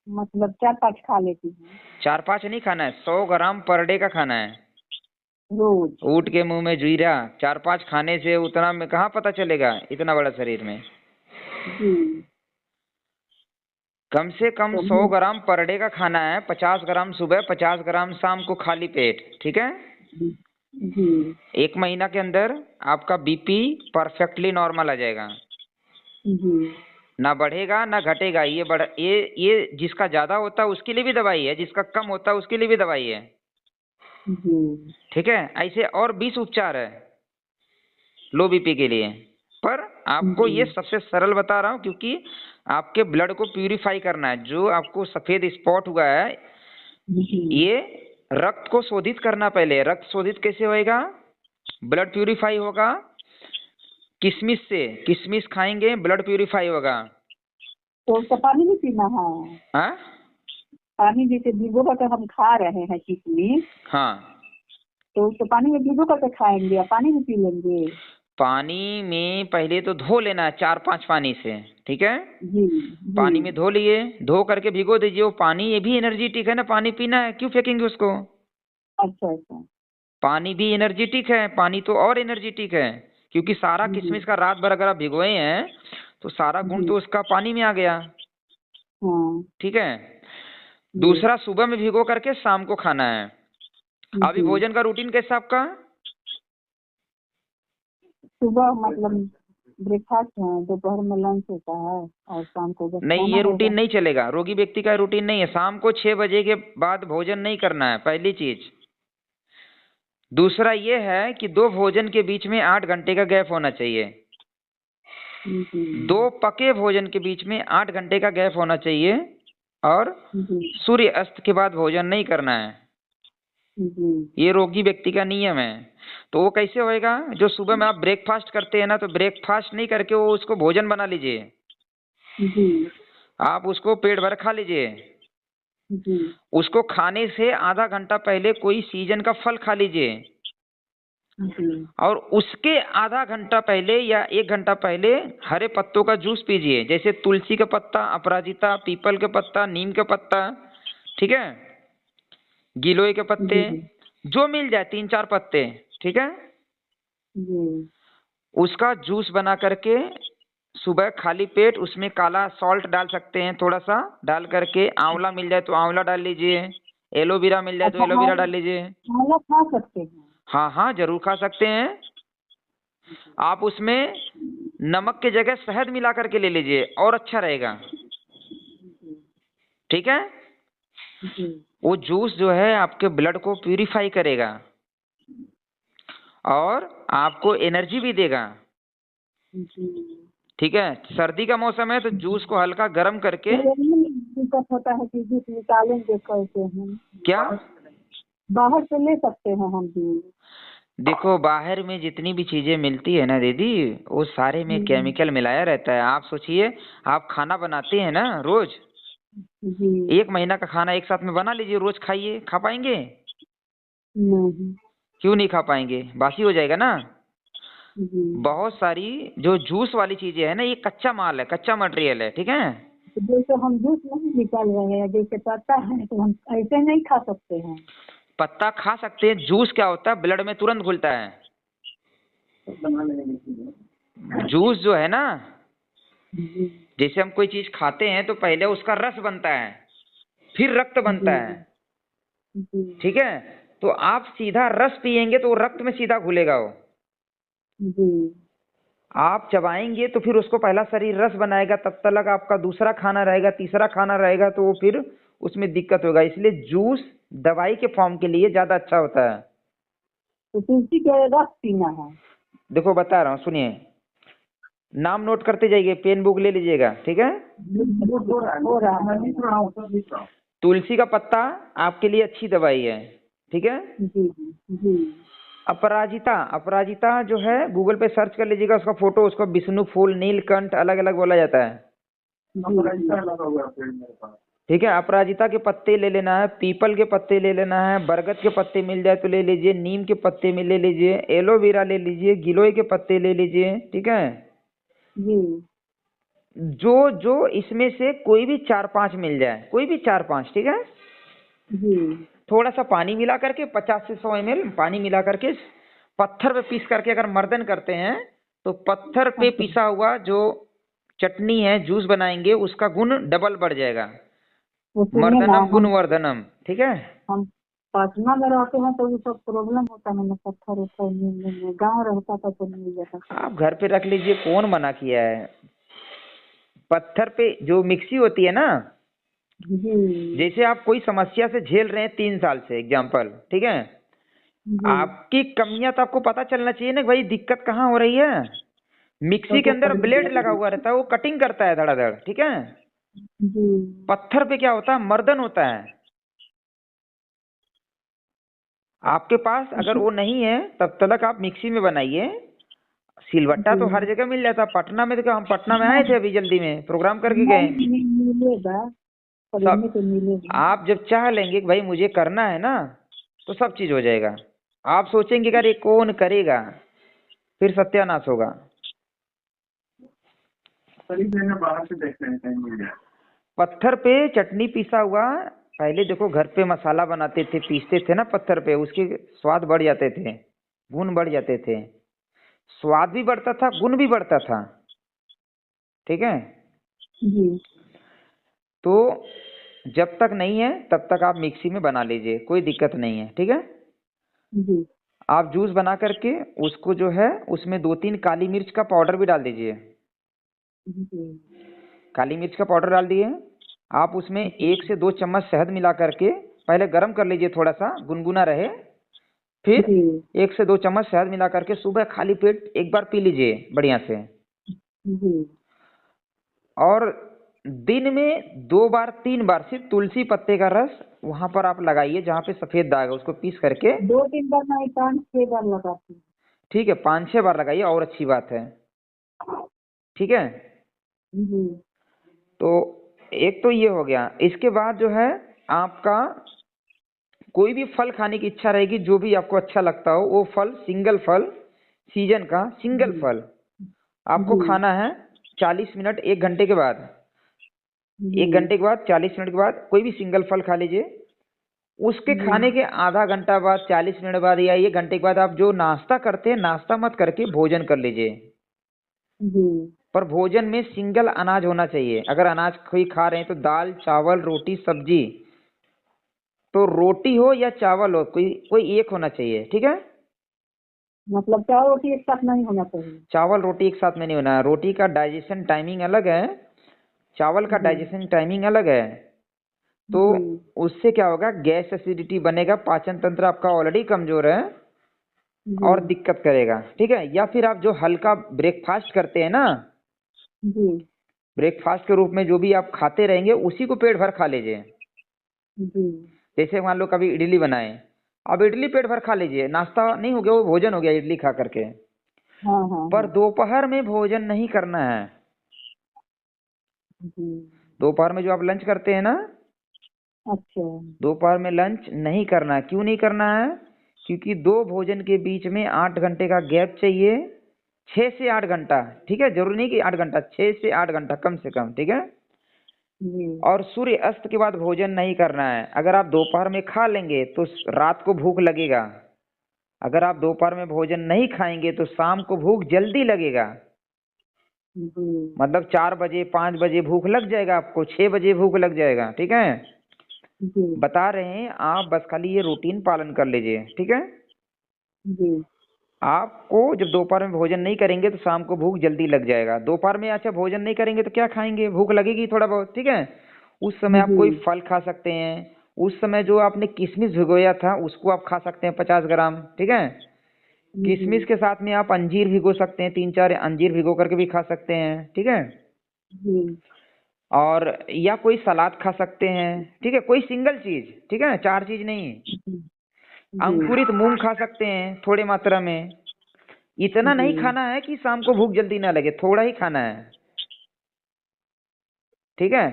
मतलब 4-5 खा लेती हूँ 4-5 नहीं खाना है, 100 ग्राम पर डे का खाना है। रोज। ऊँट के मुंह में जीरा, 4-5 खाने से उतना में कहाँ पता चलेगा इतना बड़ा शरीर में। जी कम से कम तो 100 ग्राम पर डे का खाना है, 50 ग्राम सुबह, 50 ग्राम शाम को, खाली पेट, ठीक है। जी 1 महीना के अंदर आपका बीपी परफेक्टली नॉर्मल आ जाएगा, जी ना बढ़ेगा ना घटेगा। ये जिसका ज्यादा होता है उसके लिए भी दवाई है, जिसका कम होता है उसके लिए भी दवाई है, जी ठीक है। ऐसे और 20 उपचार है लो बीपी के लिए, पर आपको ये सबसे सरल बता रहा हूँ क्योंकि आपके ब्लड को प्यूरिफाई करना है। जो आपको सफेद स्पॉट हुआ है, जी ये रक्त को शोधित करना। पहले रक्त शोधित कैसे होएगा? ब्लड प्यूरिफाई होगा किशमिश से, किशमिश खाएंगे ब्लड प्यूरिफाई होगा। तो उसका पानी भी पीना है। हाँ पानी जैसे भिगो करके हम खा रहे हैं किशमिश, हाँ, तो उसको पानी में भिगो करके खाएंगे या पानी में पी लेंगे। पानी में पहले तो धो लेना है 4-5 पानी से, ठीक है। जी पानी जी में धो लिए, धो करके भिगो दीजिए। वो पानी ये भी एनर्जेटिक है ना, पानी पीना है, क्यों फेंकेंगे उसको? अच्छा अच्छा पानी भी एनर्जेटिक है, पानी तो और एनर्जेटिक है, क्योंकि सारा जी किशमिश का रात भर अगर आप भिगोए हैं तो सारा गुण जी तो उसका पानी में आ गया, हाँ ठीक है। जी दूसरा, सुबह में भिगो करके शाम को खाना है। अभी जी भोजन का रूटीन कैसा आपका? सुबह मतलब ब्रेकफास्ट है, दोपहर में लंच होता है और शाम को बस नहीं, खाना ये होगा। रूटीन नहीं चलेगा, रोगी व्यक्ति का रूटीन नहीं है। शाम को 6 बजे के बाद भोजन नहीं करना है, पहली चीज। दूसरा ये है कि 2 भोजन के बीच में 8 घंटे का गैप होना चाहिए। जी 2 पके भोजन के बीच में 8 घंटे का गैप होना चाहिए, और जी सूर्य अस्त के बाद भोजन नहीं करना है। जी ये रोगी व्यक्ति का नियम है। तो वो कैसे होएगा? जो सुबह में आप ब्रेकफास्ट करते हैं ना, तो ब्रेकफास्ट नहीं करके वो उसको भोजन बना लीजिए, जी आप उसको पेट भर खा लीजिए। जी उसको खाने से आधा घंटा पहले कोई सीजन का फल खा लीजिए, जी और उसके आधा घंटा पहले या 1 घंटा पहले हरे पत्तों का जूस पीजिए, जैसे तुलसी का पत्ता, अपराजिता, पीपल के पत्ता, नीम के पत्ता, ठीक है, गिलोय के पत्ते, जी जो मिल जाए 3-4 पत्ते, ठीक है, जी उसका जूस बना करके सुबह खाली पेट उसमें काला सॉल्ट डाल सकते हैं, थोड़ा सा डाल करके, आंवला मिल जाए तो आंवला डाल लीजिए, एलोवेरा मिल जाए तो अच्छा, एलोवेरा डाल लीजिए। आंवला खा सकते हैं? हाँ हाँ, जरूर खा सकते हैं। आप उसमें नमक की जगह शहद मिला करके ले लीजिए और अच्छा रहेगा, ठीक है। जी वो जूस जो है आपके ब्लड को प्यूरिफाई करेगा और आपको एनर्जी भी देगा, जी ठीक है। सर्दी का मौसम है तो जूस को हल्का गर्म करके। तो यही दिक्कत होता है कि जूस निकालेंगे कैसे हम? क्या? बाहर से ले सकते हैं हम भी? देखो, बाहर में जितनी भी चीजें मिलती है ना दीदी, वो सारे में केमिकल मिलाया रहता है। आप सोचिए, आप खाना बनाते हैं ना रोज, जी 1 महीना का खाना एक साथ में बना लीजिए, रोज खाइए, खा पाएंगे? नहीं क्यों नहीं खा पाएंगे? बासी हो जाएगा ना। जी बहुत सारी जो जूस वाली चीजें है ना, ये कच्चा माल है, कच्चा मटेरियल है, ठीक है। तो जैसे हम जूस नहीं निकाल रहे हैं, जैसे पत्ता है तो हम ऐसे नहीं खा सकते हैं? पत्ता खा सकते हैं, जूस क्या होता है, ब्लड में तुरंत घुलता है। जूस जो है ना, जी जैसे हम कोई चीज खाते हैं तो पहले उसका रस बनता है, फिर रक्त बनता है, जी ठीक है। तो आप सीधा रस पिएंगे तो वो रक्त में सीधा घुलेगा वो। जी आप चबाएंगे तो फिर उसको पहला शरीर रस बनाएगा, तब तक आपका दूसरा खाना रहेगा, तीसरा खाना रहेगा, तो वो फिर उसमें दिक्कत होगा। इसलिए जूस दवाई के फॉर्म के लिए ज्यादा अच्छा होता है। तो तुलसी के रस पीना है? देखो बता रहा हूँ, सुनिए, नाम नोट करते जाइए, पेन बुक ले लीजिएगा, ठीक है। हो रहा है। तुलसी का पत्ता आपके लिए अच्छी दवाई है, ठीक है। जी जी अपराजिता, अपराजिता जो है गूगल पे सर्च कर लीजिएगा, उसका फोटो, उसको विष्णु फूल, नीलकंठ अलग अलग बोला जाता है, ठीक है। अपराजिता के पत्ते ले लेना है, पीपल के पत्ते ले लेना है, बरगद के पत्ते मिल जाए तो ले लीजिए, नीम के पत्ते में ले लीजिए, एलोवेरा ले लीजिए, गिलोय के पत्ते ले लीजिए, ठीक है। जी जो जो इसमें से कोई भी 4-5 मिल जाए, कोई भी 4-5, ठीक है। जी थोड़ा सा पानी मिला करके, 50 से 100 ml पानी मिला करके पत्थर पे पीस करके अगर मर्दन करते हैं तो पत्थर पे पिसा हुआ जो चटनी है, जूस बनाएंगे, उसका गुण डबल बढ़ जाएगा। तो सुनिए ना, मर्दनम गुणवर्धनम, ठीक है। हम पटना में रहते हैं तो ये सब प्रॉब्लम होता है ना, पत्थर उत्थर मिलने में। गाँव रहता था तो मिल जाता था। आप घर पे रख लीजिए, कौन मना किया है। पत्थर पे जो मिक्सी होती है ना, जी जैसे आप कोई समस्या से झेल रहे हैं 3 साल से, एग्जाम्पल, ठीक है। जी आपकी कमियां तो आपको पता चलना चाहिए ना, भाई दिक्कत कहाँ हो रही है। मिक्सी के अंदर ब्लेड लगा हुआ रहता है, वो कटिंग करता है धड़ाधड़, ठीक है। जी पत्थर पे क्या होता है, मर्दन होता है। आपके पास अगर वो नहीं है तब तक आप मिक्सी में बनाइए। सिलवट्टा तो हर जगह मिल जाता है। पटना में तो क्या, हम पटना में आए थे अभी जल्दी में, प्रोग्राम करके गए। मिलेगा, खरीदने सब को मिलेगा। आप जब चाह लेंगे कि भाई मुझे करना है ना, तो सब चीज हो जाएगा। आप सोचेंगे कि अरे कौन करेगा, फिर सत्यानाश होगा। बाहर से देखते हैं कहीं मिल जाए। पत्थर पे चटनी पीसा हुआ, पहले देखो घर पे मसाला बनाते थे, पीसते थे ना पत्थर पे, उसके स्वाद बढ़ जाते थे, गुण बढ़ जाते थे। स्वाद भी बढ़ता था, गुण भी बढ़ता था, ठीक है। जी तो जब तक नहीं है तब तक आप मिक्सी में बना लीजिए, कोई दिक्कत नहीं है, ठीक है। जी आप जूस बना करके उसको जो है उसमें 2-3 काली मिर्च का पाउडर भी डाल दीजिए। जी काली मिर्च का पाउडर डाल दिए। आप उसमें 1 से 2 चम्मच शहद मिला करके पहले गर्म कर लीजिए, थोड़ा सा गुनगुना रहे। फिर जी 1 से 2 चम्मच शहद मिला करके सुबह खाली पेट एक बार पी लीजिए बढ़िया से। जी और दिन में 2 बार 3 बार सिर्फ तुलसी पत्ते का रस वहां पर आप लगाइए जहाँ पे सफेद दाग है, उसको पीस करके। 2-3 बार नहीं, 5-6 बार लगाती हूँ। ठीक है, 5-6 बार लगाइए और अच्छी बात है, ठीक है। जी तो एक तो ये हो गया। इसके बाद जो है आपका कोई भी फल खाने की इच्छा रहेगी, जो भी आपको अच्छा लगता हो वो फल, सिंगल फल, सीजन का सिंगल फल आपको खाना है 40 मिनट 1 घंटे के बाद। 1 घंटे के बाद 40 मिनट के बाद कोई भी सिंगल फल खा लीजिए। उसके खाने के आधा घंटा बाद, 40 मिनट बाद या 1 घंटे के बाद आप जो नाश्ता करते हैं, नाश्ता मत करके भोजन कर लीजिए। पर भोजन में सिंगल अनाज होना चाहिए। अगर अनाज कोई खा रहे हैं तो दाल, चावल, रोटी, सब्जी, तो रोटी हो या चावल हो, कोई एक होना चाहिए। ठीक है, मतलब चावल रोटी एक साथ नहीं होना चाहिए। चावल रोटी एक साथ में नहीं होना है। रोटी का डाइजेशन टाइमिंग अलग है, चावल का डाइजेशन टाइमिंग अलग है। तो उससे क्या होगा, गैस एसिडिटी बनेगा, पाचन तंत्र आपका ऑलरेडी कमजोर है और दिक्कत करेगा। ठीक है, या फिर आप जो हल्का ब्रेकफास्ट करते हैं ना, ब्रेकफास्ट के रूप में जो भी आप खाते रहेंगे उसी को पेट भर खा लीजिए। जैसे मान लो कभी इडली बनाए, अब इडली पेट भर खा लीजिए, नाश्ता नहीं हो गया, वो भोजन हो गया इडली खा करके। पर दोपहर में भोजन नहीं करना है। दोपहर में जो आप लंच करते हैं ना, अच्छा, दोपहर में लंच नहीं करना है। क्यों नहीं करना है? क्योंकि 2 भोजन के बीच में 8 घंटे का गैप चाहिए, 6 से 8 घंटा। ठीक है, जरूरी नहीं कि 8 घंटा, 6 से 8 घंटा कम से कम। ठीक है, और सूर्य अस्त के बाद भोजन नहीं करना है। अगर आप दोपहर में खा लेंगे तो रात को भूख लगेगा। अगर आप दोपहर में भोजन नहीं खाएंगे तो शाम को भूख जल्दी लगेगा। मतलब 4 बजे 5 बजे भूख लग जाएगा आपको, 6 बजे भूख लग जाएगा। ठीक है, बता रहे हैं आप, बस खाली ये रूटीन पालन कर लीजिए। ठीक है, आपको जब दोपहर में भोजन नहीं करेंगे तो शाम को भूख जल्दी लग जाएगा। दोपहर में अच्छा भोजन नहीं करेंगे तो क्या खाएंगे, भूख लगेगी थोड़ा बहुत। ठीक है, उस समय आप कोई फल खा सकते हैं। उस समय जो आपने किशमिश भिगोया था उसको आप खा सकते हैं 50 ग्राम। ठीक है, किशमिश के साथ में आप अंजीर भिगो सकते हैं, 3-4 अंजीर भिगो करके भी खा सकते हैं। ठीक है, और या कोई सलाद खा सकते हैं। ठीक है, कोई सिंगल चीज। ठीक है, 4 चीज नहीं। अंकुरित मूंग खा सकते हैं थोड़े मात्रा में। इतना नहीं खाना है कि शाम को भूख जल्दी ना लगे, थोड़ा ही खाना है। ठीक है,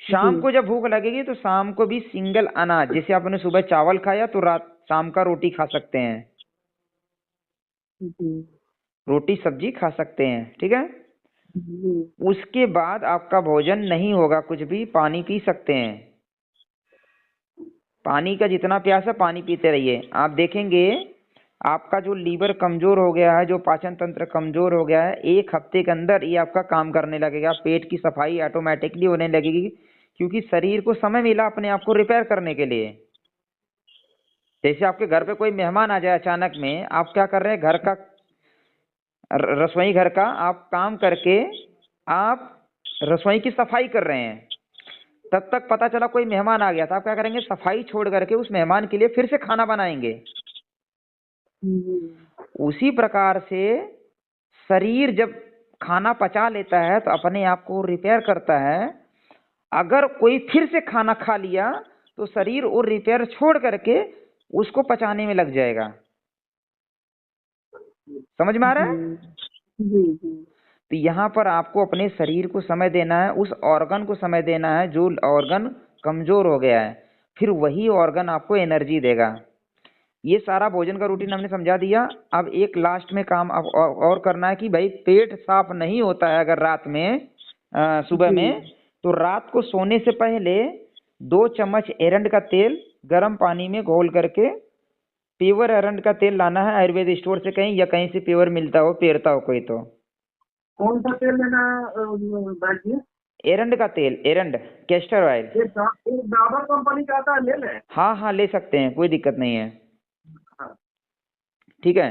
शाम को जब भूख लगेगी तो शाम को भी सिंगल अनाज, जैसे आपने सुबह चावल खाया तो रात शाम का रोटी खा सकते हैं, रोटी सब्जी खा सकते हैं। ठीक है, उसके बाद आपका भोजन नहीं होगा कुछ भी। पानी पी सकते हैं, पानी का जितना प्यास है पानी पीते रहिए। आप देखेंगे आपका जो लीवर कमजोर हो गया है, जो पाचन तंत्र कमजोर हो गया है, 1 हफ्ते के अंदर ये आपका काम करने लगेगा। पेट की सफाई ऑटोमेटिकली होने लगेगी, क्योंकि शरीर को समय मिला अपने आप को रिपेयर करने के लिए। जैसे आपके घर पे कोई मेहमान आ जाए अचानक में, आप क्या कर रहे हैं, घर का रसोई घर का आप काम करके आप रसोई की सफाई कर रहे हैं, तब तक पता चला कोई मेहमान आ गया था, आप क्या करेंगे, सफाई छोड़ करके उस मेहमान के लिए फिर से खाना बनाएंगे। उसी प्रकार से शरीर जब खाना पचा लेता है तो अपने आप को रिपेयर करता है। अगर कोई फिर से खाना खा लिया तो शरीर वो रिपेयर छोड़ करके उसको पचाने में लग जाएगा। समझ में आ रहा है? तो यहाँ पर आपको अपने शरीर को समय देना है, उस ऑर्गन को समय देना है जो ऑर्गन कमजोर हो गया है, फिर वही ऑर्गन आपको एनर्जी देगा। ये सारा भोजन का रूटीन हमने समझा दिया। अब एक लास्ट में काम अब और करना है कि भाई पेट साफ नहीं होता है अगर रात में सुबह में, तो रात को सोने से पहले 2 चम्मच एरंड का तेल गर्म पानी में घोल करके, प्योर एरंड का तेल लाना है आयुर्वेद स्टोर से कहीं, या कहीं से प्योर मिलता हो, पेरता हो कोई तो। कौन सा तेल लेना है? एरंड का तेल, एरंड कैस्टर ऑयल। डाबर कंपनी का आता है, ले लें? हाँ ले सकते हैं, कोई दिक्कत नहीं है। ठीक है,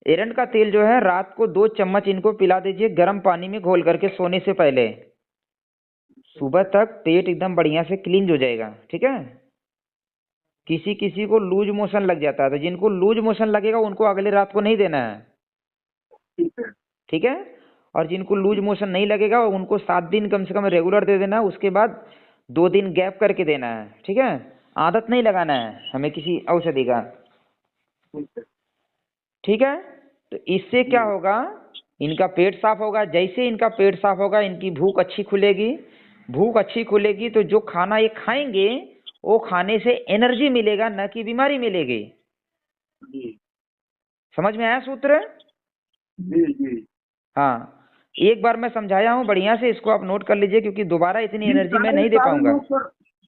एरंड का तेल जो है रात को 2 चम्मच इनको पिला दीजिए गर्म पानी में घोल करके सोने से पहले। सुबह तक पेट एकदम बढ़िया से क्लीन हो जाएगा। ठीक है, किसी किसी को लूज मोशन लग जाता है, तो जिनको लूज मोशन लगेगा उनको अगले रात को नहीं देना है। ठीक है, और जिनको लूज मोशन नहीं लगेगा उनको 7 दिन कम से कम रेगुलर दे देना है, उसके बाद 2 दिन गैप करके देना है। ठीक है, आदत नहीं लगाना है हमें किसी औषधि का। ठीक है, तो इससे क्या होगा, इनका पेट साफ होगा। जैसे इनका पेट साफ होगा इनकी भूख अच्छी खुलेगी। भूख अच्छी खुलेगी तो जो खाना ये खाएंगे वो खाने से एनर्जी मिलेगा, न कि बीमारी मिलेगी। जी समझ में आया सूत्र? जी जी। हाँ, एक बार मैं समझाया हूँ बढ़िया से, इसको आप नोट कर लीजिए, क्योंकि दोबारा इतनी एनर्जी मैं नहीं दे पाऊंगा।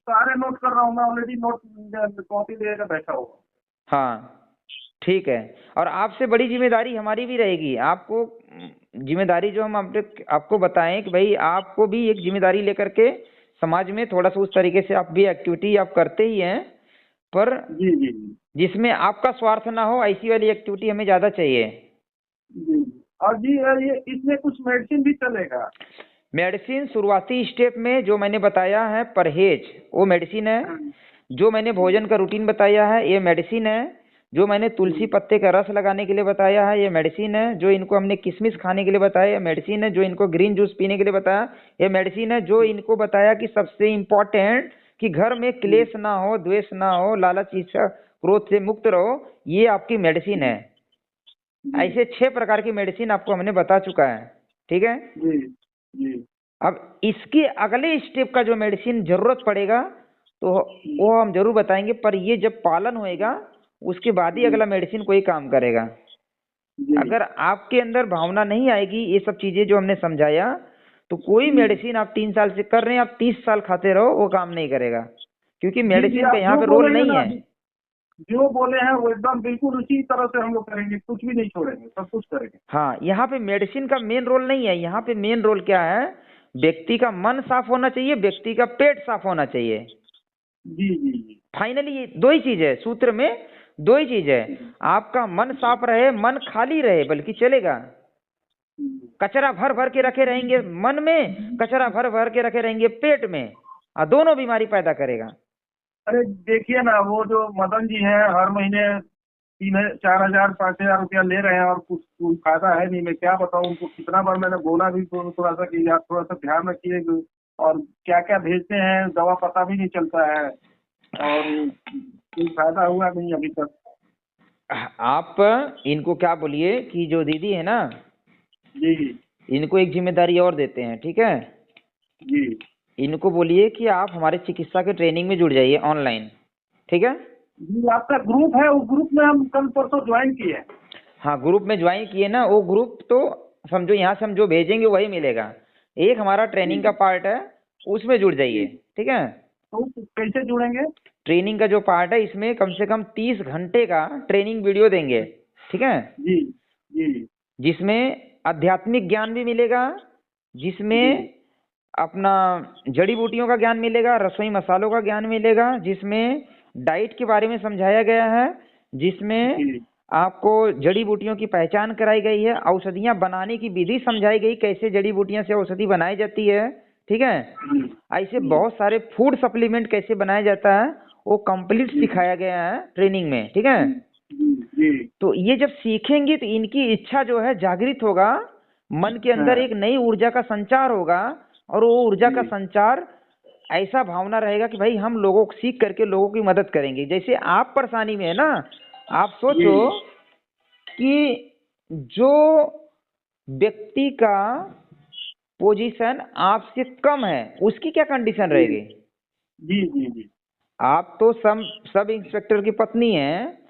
सारे नोट कर रहा हूँ मैं, ऑलरेडी नोट कॉपी लेकर बैठा हुआ। हाँ ठीक है, और आपसे बड़ी जिम्मेदारी हमारी भी रहेगी। आपको जिम्मेदारी जो हम आपको बताएं कि भाई आपको भी एक जिम्मेदारी लेकर के समाज में थोड़ा सा उस तरीके से आप भी एक्टिविटी आप करते ही हैं, पर जी जी जिसमें आपका स्वार्थ ना हो, ऐसी वाली एक्टिविटी हमें ज्यादा चाहिए। जी। और जी ये इसमें कुछ मेडिसिन भी चलेगा? मेडिसिन शुरुआती स्टेप में जो मैंने बताया है परहेज, वो मेडिसिन है। जो मैंने भोजन का रूटीन बताया है, ये मेडिसिन है। जो मैंने तुलसी पत्ते का रस लगाने के लिए बताया है, ये मेडिसिन है। जो इनको हमने किशमिश खाने के लिए बताया, ये मेडिसिन है। जो इनको ग्रीन जूस पीने के लिए बताया, ये मेडिसिन है। जो इनको बताया कि सबसे इम्पोर्टेंट कि घर में क्लेश ना हो, द्वेष ना हो, लालच ईर्ष्या क्रोध से मुक्त रहो, ये आपकी मेडिसिन है। ऐसे 6 प्रकार की मेडिसिन आपको हमने बता चुका है, ठीक है जी जी। अब इसके अगले स्टेप का जो मेडिसिन जरूरत पड़ेगा तो वो हम जरूर बताएंगे, पर ये जब पालन होएगा उसके बाद ही अगला मेडिसिन कोई काम करेगा। अगर आपके अंदर भावना नहीं आएगी ये सब चीजें जो हमने समझाया, तो कोई मेडिसिन आप 3 साल से कर रहे हैं, आप 30 साल खाते रहो, वो काम नहीं करेगा, क्योंकि मेडिसिन का यहाँ पे रोल नहीं है। जो बोले हैं वो एकदम बिल्कुल उसी तरह से हम लोग करेंगे, कुछ भी नहीं छोड़ेंगे, सब कुछ करेंगे। हाँ, यहाँ पे मेडिसिन का मेन रोल नहीं है। यहाँ पे मेन रोल क्या है? व्यक्ति का मन साफ होना चाहिए, व्यक्ति का पेट साफ होना चाहिए। जी जी जी। फाइनली 2 ही चीज है सूत्र में, 2 ही चीज है। आपका मन साफ रहे, मन खाली रहे बल्कि चलेगा। कचरा भर भर के रखे रहेंगे मन में, कचरा भर भर के रखे रहेंगे पेट में, और दोनों बीमारी पैदा करेगा। अरे देखिए ना, वो जो मदन जी हैं हर महीने 3,000-4,000 5,000 रुपया ले रहे हैं और कुछ फायदा है नहीं। मैं क्या बताऊं उनको, कितना बार मैंने बोला भी तो थोड़ा सा कि आप थोड़ा सा ध्यान रखिए, और क्या क्या भेजते हैं दवा पता भी नहीं चलता है, और कोई फायदा हुआ नहीं अभी तक। आप इनको क्या बोलिए कि जो दीदी है ना जी इनको एक जिम्मेदारी और देते हैं, ठीक है? जी इनको बोलिए कि आप हमारे चिकित्सा के ट्रेनिंग में जुड़ जाइए ऑनलाइन, ठीक है? जी। आपका ग्रुप है, उस ग्रुप में हम कल परसों ज्वाइन किए। हाँ, ग्रुप में ज्वाइन किए ना, वो ग्रुप तो समझो यहाँ से हम जो भेजेंगे वही मिलेगा। एक हमारा ट्रेनिंग का पार्ट है, उसमें जुड़ जाइए, ठीक है? तो कैसे जुड़ेंगे? ट्रेनिंग का जो पार्ट है इसमें कम से कम 30 घंटे का ट्रेनिंग वीडियो देंगे, ठीक है? जी जी जिसमें आध्यात्मिक ज्ञान भी मिलेगा, जिसमें अपना जड़ी बूटियों का ज्ञान मिलेगा, रसोई मसालों का ज्ञान मिलेगा, जिसमें डाइट के बारे में समझाया गया है, जिसमें आपको जड़ी बूटियों की पहचान कराई गई है, औषधियां बनाने की विधि समझाई गई, कैसे जड़ी बूटियों से औषधि बनाई जाती है, ठीक है? ऐसे बहुत सारे फूड सप्लीमेंट कैसे बनाया जाता है वो कंप्लीट सिखाया गया है ट्रेनिंग में, ठीक है? तो ये जब सीखेंगे तो इनकी इच्छा जो है जागृत होगा, मन के अंदर एक नई ऊर्जा का संचार होगा, और वो ऊर्जा का संचार ऐसा भावना रहेगा कि भाई हम लोगों को सीख करके लोगों की मदद करेंगे। जैसे आप परेशानी में है ना, आप सोचो कि जो व्यक्ति का पोजीशन आपसे कम है उसकी क्या कंडीशन रहेगी? जी जी जी। आप तो सब इंस्पेक्टर की पत्नी है,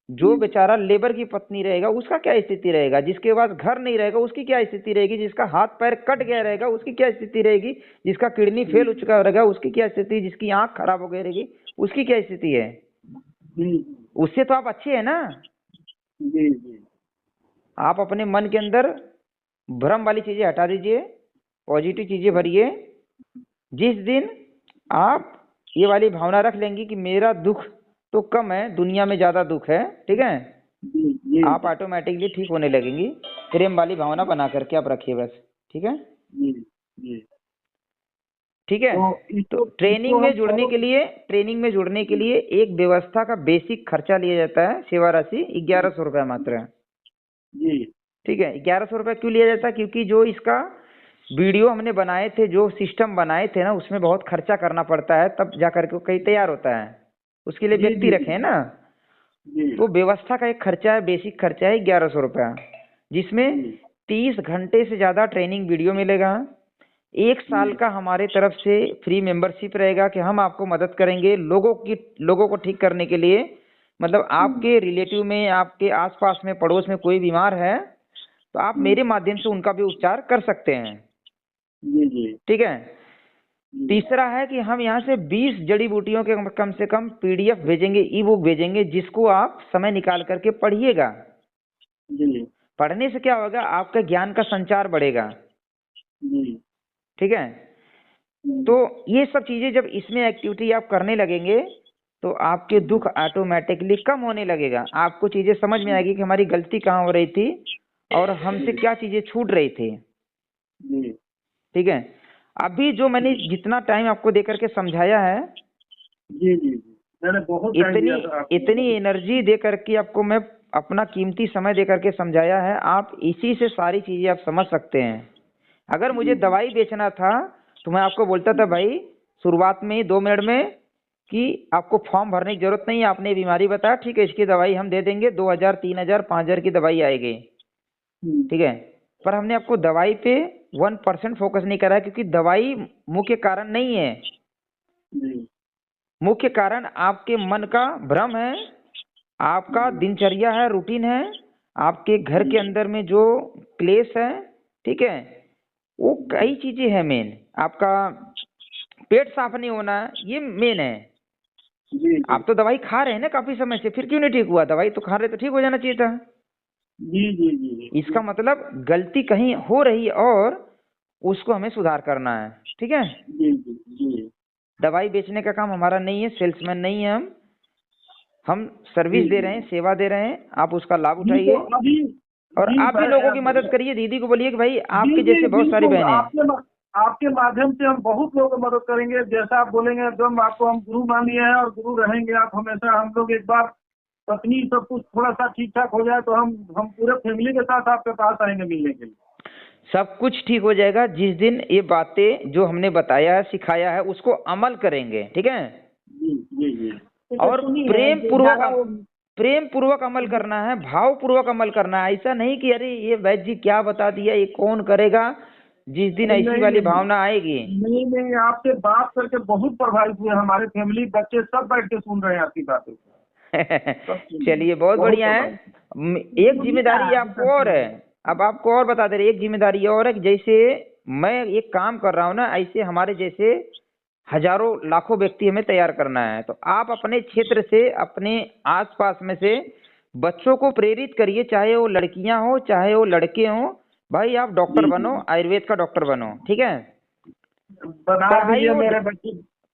जो बेचारा लेबर की पत्नी रहेगा उसका क्या स्थिति रहेगा? जिसके पास घर नहीं रहेगा उसकी क्या स्थिति रहेगी? जिसका हाथ पैर कट गया रहेगा उसकी क्या स्थिति रहेगी? जिसका किडनी फेल हो चुका रहेगा उसकी क्या स्थिति? जिसकी आंख खराब हो गई रहेगी उसकी क्या स्थिति है? उससे तो आप अच्छे है ना। जी जी। आप अपने मन के अंदर भ्रम वाली चीजें हटा दीजिए, पॉजिटिव चीजें भरिए। जिस दिन आप ये वाली भावना रख लेंगी कि मेरा दुख तो कम है, दुनिया में ज्यादा दुख है, ठीक है, आप ऑटोमेटिकली ठीक होने लगेंगी। प्रेम वाली भावना बना करके आप रखिए बस, ठीक है? ठीक है। तो ट्रेनिंग में जुड़ने के लिए एक व्यवस्था का बेसिक खर्चा लिया जाता है, सेवा राशि 1100 रुपया मात्र है। ठीक है, 1100 रुपया क्यों लिया जाता है? क्योंकि जो इसका वीडियो हमने बनाए थे, जो सिस्टम बनाए थे ना, उसमें बहुत खर्चा करना पड़ता है, तब जाकर के कहीं तैयार होता है। उसके लिए व्यक्ति रखे हैं ना, तो व्यवस्था का एक खर्चा है, बेसिक खर्चा है 1100 रुपया, जिसमें 30 घंटे से ज्यादा ट्रेनिंग वीडियो मिलेगा, 1 साल का हमारे तरफ से फ्री मेंबरशिप रहेगा कि हम आपको मदद करेंगे लोगों को ठीक करने के लिए। मतलब आपके रिलेटिव में, आपके आसपास में, पड़ोस में कोई बीमार है तो आप मेरे माध्यम से उनका भी उपचार कर सकते हैं। जी जी ठीक है। तीसरा है कि हम यहाँ से 20 जड़ी बूटियों के कम से कम PDF भेजेंगे, ई-बुक भेजेंगे, जिसको आप समय निकाल करके पढ़िएगा। जी पढ़ने से क्या होगा, आपका ज्ञान का संचार बढ़ेगा। जी ठीक है। तो ये सब चीजें जब इसमें एक्टिविटी आप करने लगेंगे तो आपके दुख ऑटोमेटिकली कम होने लगेगा। आपको चीजें समझ में आएगी कि हमारी गलती कहाँ हो रही थी और हमसे क्या चीजें छूट रही थी। जी ठीक है। अभी जो मैंने जितना टाइम आपको देकर के समझाया है, जी जी मैंने बहुत टाइम दिया था आपको। इतनी एनर्जी दे करके आपको मैं अपना कीमती समय दे करके समझाया है, आप इसी से सारी चीजें आप समझ सकते हैं। अगर मुझे दवाई बेचना था तो मैं आपको बोलता था भाई शुरुआत में ही 2 मिनट में कि आपको फॉर्म भरने की जरूरत नहीं है, आपने बीमारी बताया, ठीक है, इसकी दवाई हम दे देंगे, 2000, 3000, 5000 की दवाई आएगी। ठीक है। पर हमने आपको दवाई पे 1% फोकस नहीं करा है, क्योंकि दवाई मुख्य कारण नहीं है। जी मुख्य कारण आपके मन का भ्रम है, आपका दिनचर्या है, रूटीन है, आपके घर के अंदर में जो क्लेश है। ठीक है। वो कई चीजें हैं। मेन आपका पेट साफ नहीं होना, ये मेन है। जी आप तो दवाई खा रहे हैं ना काफी समय से, फिर क्यों नहीं ठीक हुआ? दवाई तो खा रहे तो ठीक हो जाना चाहिए था। जी जी जी इसका मतलब गलती कहीं हो रही है और उसको हमें सुधार करना है। ठीक है। जी जी जी दवाई बेचने का काम हमारा नहीं है, सेल्समैन नहीं है हम सर्विस दे रहे हैं, सेवा दे रहे हैं, आप उसका लाभ जी उठाइए। तो अभी और जी आप भी लोगों की मदद करिए। दीदी को बोलिए कि भाई आपके जी जैसे बहुत सारी बिल्कुल बहनें हैं। आपके माध्यम से हम बहुत लोगों को मदद करेंगे। जैसा आप बोलेंगे एकदम आपको हम गुरु मान लिए हैं और गुरु रहेंगे आप हमेशा। हम लोग एक बार पत्नी सब कुछ थोड़ा सा ठीक ठाक हो जाए तो हम पूरे फैमिली के साथ आपके पास आएंगे मिलने के लिए। सब कुछ ठीक हो जाएगा जिस दिन ये बातें जो हमने बताया है, सिखाया है, उसको अमल करेंगे। ठीक है। जी जी जी और प्रेम पूर्वक अमल करना है, भाव पूर्वक अमल करना है। ऐसा नहीं कि अरे ये वैद्य जी क्या बता दिया, ये कौन करेगा। जिस दिन ऐसी वाली भावना आएगी, नहीं आपसे बात करके बहुत प्रभावित हुए। हमारे फैमिली बच्चे सब बैठ के सुन रहे हैं आपकी बातें। चलिए बहुत बढ़िया है। एक जिम्मेदारी आपको और है, अब आपको और बता दे रहे, एक जिम्मेदारी और है कि जैसे मैं एक काम कर रहा हूँ ना, ऐसे हमारे जैसे हजारों लाखों व्यक्ति हमें तैयार करना है। तो आप अपने क्षेत्र से, अपने आसपास में से बच्चों को प्रेरित करिए, चाहे वो लड़कियां हो चाहे वो लड़के हो। भाई आप डॉक्टर बनो, आयुर्वेद का डॉक्टर बनो। ठीक है।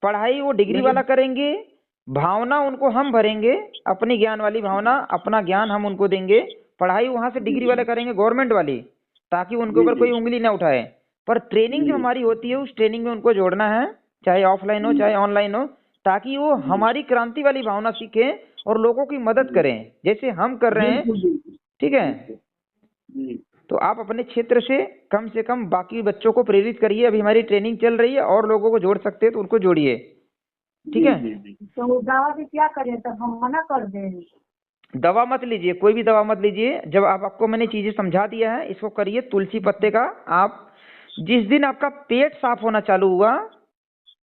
पढ़ाई वो डिग्री वाला करेंगे, भावना उनको हम भरेंगे, अपनी ज्ञान वाली भावना, अपना ज्ञान हम उनको देंगे। पढ़ाई वहां से डिग्री वाला करेंगे, गवर्नमेंट वाली, ताकि उनके ऊपर कोई उंगली ना उठाए। पर ट्रेनिंग जो हमारी होती है उस ट्रेनिंग में उनको जोड़ना है, चाहे ऑफलाइन हो चाहे ऑनलाइन हो, ताकि वो हमारी क्रांति वाली भावना सीखें और लोगों की मदद करें जैसे हम कर रहे हैं। ठीक है। तो आप अपने क्षेत्र से कम बाकी बच्चों को प्रेरित करिए। अभी हमारी ट्रेनिंग चल रही है और लोगों को जोड़ सकते हैं तो उनको जोड़िए। ठीक है। तो दवा से क्या करें, तब हम मना कर दें? दवा मत लीजिए, कोई भी दवा मत लीजिए। जब आपको मैंने चीजें समझा दिया है, इसको करिए तुलसी पत्ते का। आप जिस दिन आपका पेट साफ होना चालू हुआ,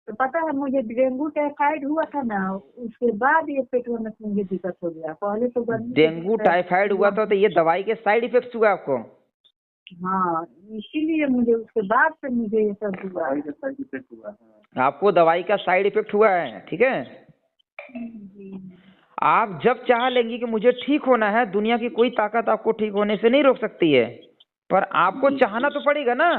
तो पता है मुझे डेंगू टाइफाइड हुआ था ना, उसके बाद ये पेट में मुझे दिक्कत हो गया। पहले तो डेंगू टाइफाइड हुआ था तो ये दवाई के साइड इफेक्ट्स हुआ आपको। हाँ, इसीलिए मुझे उसके बाद से मुझे ये सब हुआ। आपको दवाई का साइड इफेक्ट हुआ है। ठीक है। आप जब चाह लेंगी कि मुझे ठीक होना है, दुनिया की कोई ताकत आपको ठीक होने से नहीं रोक सकती है, पर आपको चाहना तो पड़ेगा ना।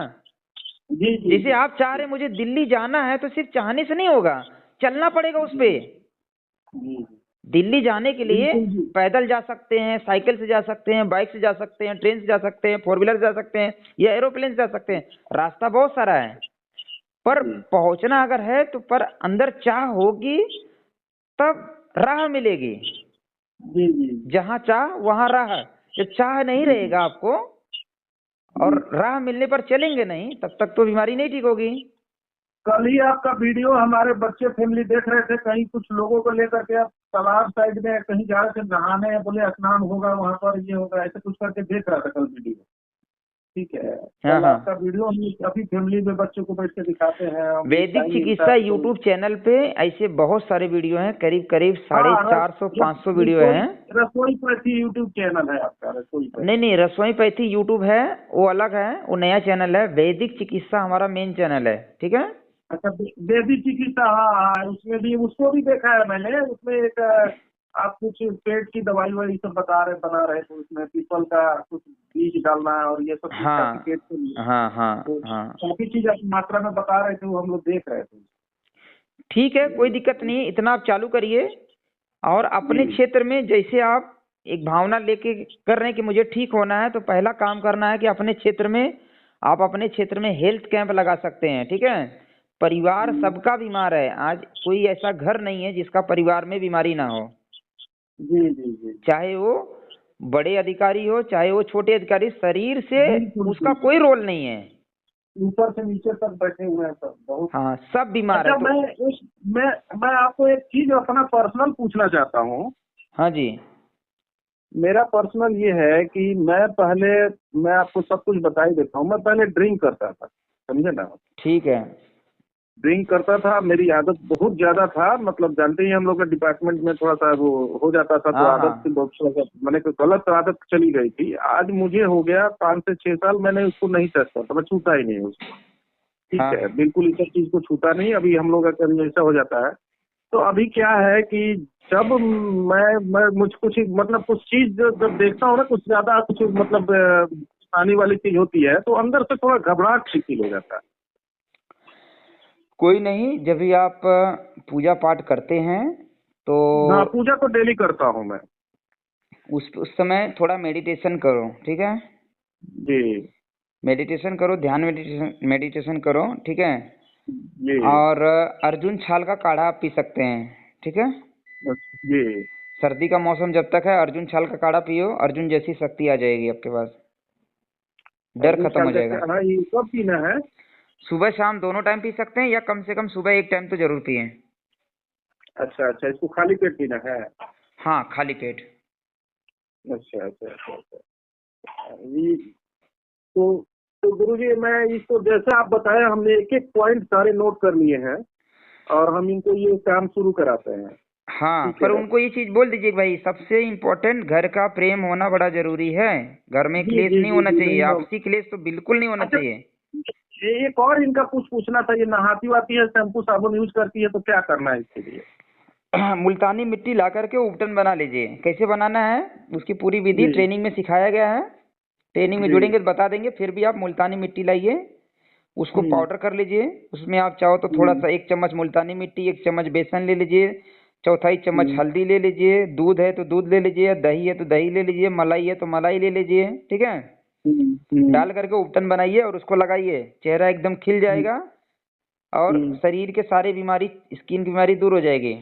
जैसे आप चाह रहे मुझे दिल्ली जाना है, तो सिर्फ चाहने से नहीं होगा, चलना पड़ेगा उस पे। दिल्ली जाने के लिए पैदल जा सकते हैं, साइकिल से जा सकते हैं, बाइक से जा सकते हैं, ट्रेन से जा सकते हैं, 4 व्हीलर से जा सकते हैं या एरोप्लेन से जा सकते हैं। रास्ता बहुत सारा है, पर पहुंचना अगर है तो पर अंदर चाह होगी तब राह मिलेगी। जहाँ चाह वहाँ राह। जब चाह नहीं रहेगा आपको और राह मिलने पर चलेंगे नहीं, तब तक तो बीमारी नहीं ठीक होगी। कल ही आपका वीडियो हमारे बच्चे फैमिली देख रहे थे, कहीं कुछ लोगों को लेकर के आप तालाब साइड में कहीं जा रहे थे नहाने, बोले स्नान होगा वहाँ पर, ये होगा, ऐसे कुछ करके देख रहा था कल वीडियो। ठीक है। हाँ कल हाँ। आपका वीडियो हम काफी फैमिली में बच्चों को बैठ के दिखाते हैं, हम वैदिक टाइम मिलता चिकित्सा है तो। यूट्यूब चैनल पे ऐसे बहुत सारे वीडियो हैं, करीब करीब हाँ, 450-500 वीडियो हैं। रसोई पैथी यूट्यूब चैनल है आपका, रसोई पैथी। नहीं नहीं, रसोई पैथी यूट्यूब है, वो अलग है, वो नया चैनल है। वैदिक चिकित्सा हमारा मेन चैनल है, ठीक है। अच्छा, वैदिक चिकित्सा, हाँ हाँ, उसमें भी, उसको भी देखा है मैंने। उसमें एक आप कुछ पेट की दवाई वाई सब बना रहे थे, उसमें पीपल का कुछ बीज डालना और ये सब चीज हाँ काफी पेट के लिए, हाँ हाँ तो हाँ। काफी चीज आप मात्रा में बता रहे थे, वो हम लोग देख रहे थे। ठीक है, कोई दिक्कत नहीं है, इतना आप चालू करिए। और अपने जी क्षेत्र में जैसे आप एक भावना लेके कर रहे हैं कि मुझे ठीक होना है, तो पहला काम करना है कि अपने क्षेत्र में, आप अपने क्षेत्र में हेल्थ कैंप लगा सकते हैं, ठीक है। परिवार सबका बीमार है, आज कोई ऐसा घर नहीं है जिसका परिवार में बीमारी ना हो, जी जी जी। चाहे वो बड़े अधिकारी हो चाहे वो छोटे अधिकारी, शरीर से बिल्कुल उसका कोई रोल नहीं है। ऊपर से नीचे तक बैठे हुए हैं सब, बहुत। हाँ, सब बीमार है अच्छा, तो। मैं आपको एक चीज अपना पर्सनल पूछना चाहता हूँ। हाँ जी। मेरा पर्सनल ये है कि मैं आपको सब कुछ बता ही देता हूँ। मैं पहले ड्रिंक करता था, समझे ना। ठीक है। ड्रिंक करता था, मेरी आदत बहुत ज्यादा था, मतलब जानते ही हम लोग के डिपार्टमेंट में थोड़ा सा वो हो जाता था, तो हाँ आदत से हाँ। बहुत थोड़ा सा मैंने गलत आदत चली गई थी। आज मुझे हो गया 5 से 6 साल, मैंने उसको नहीं टच करता, मैं छूता ही नहीं उसको। ठीक हाँ है, बिल्कुल इस चीज को छूता नहीं। अभी हम लोग का कभी ऐसा हो जाता है, तो अभी क्या है कि जब मैं मुझ कुछ मतलब कुछ चीज जब देखता हूँ ना, कुछ ज्यादा कुछ मतलब आने वाली चीज होती है, तो अंदर से थोड़ा घबराहट सी फील हो जाता है। कोई नहीं, जब भी आप पूजा पाठ करते हैं तो हाँ, पूजा तो डेली करता हूँ मैं। उस समय थोड़ा मेडिटेशन करो, ठीक है। जी मेडिटेशन करो, ध्यान मेडिटेशन मेडिटेशन करो, ठीक है। जी और अर्जुन छाल का काढ़ा आप पी सकते हैं, ठीक है। जी। सर्दी का मौसम जब तक है, अर्जुन छाल का काढ़ा पियो, अर्जुन जैसी शक्ति आ जाएगी आपके पास, डर अर्जुन खत्म साल हो जाएगा। का, हाँ, ये कब पीना है? सुबह शाम दोनों टाइम पी सकते हैं, या कम से कम सुबह एक टाइम तो जरूर पिए। अच्छा अच्छा, इसको खाली पेट पीना है? हाँ, खाली पेट। अच्छा अच्छा अच्छा अच्छा। ये तो गुरुजी, मैं इसको जैसे आप बताए, हमने एक एक पॉइंट सारे नोट कर लिए हैं, और हम इनको ये काम शुरू कराते हैं। हाँ, ठीक पर है। उनको ये चीज बोल दीजिए भाई, सबसे इम्पोर्टेंट घर का प्रेम होना बड़ा जरूरी है। घर में जी क्लेश जी नहीं जी होना जी, चाहिए, नहीं हो। आपसी क्लेश तो बिल्कुल नहीं होना अच्छा, चाहिए। एक और इनका कुछ पूछना था, ये नहाती वाती है, शैम्पू साबुन यूज करती है, तो क्या करना है इसके लिए? मुल्तानी मिट्टी ला करके उपटन बना लीजिए। कैसे बनाना है उसकी पूरी विधि जी ट्रेनिंग में सिखाया गया है, ट्रेनिंग में जी। जुड़ेंगे तो बता देंगे। फिर भी आप मुल्तानी मिट्टी लाइए, उसको हम्म पाउडर कर लीजिए। उसमें आप चाहो तो थोड़ा हम्म सा 1 चम्मच मुल्तानी मिट्टी, 1 चम्मच बेसन ले लीजिए, चौथाई चम्मच हम्म हल्दी ले लीजिए, दूध है तो दूध ले लीजिए, दही है तो दही ले लीजिए, मलाई है तो मलाई ले लीजिए, ठीक है। हम्म डाल करके उपटन बनाइए और उसको लगाइए, चेहरा एकदम खिल जाएगा और हम्म। शरीर के सारे बीमारी, स्किन की बीमारी दूर हो जाएगी।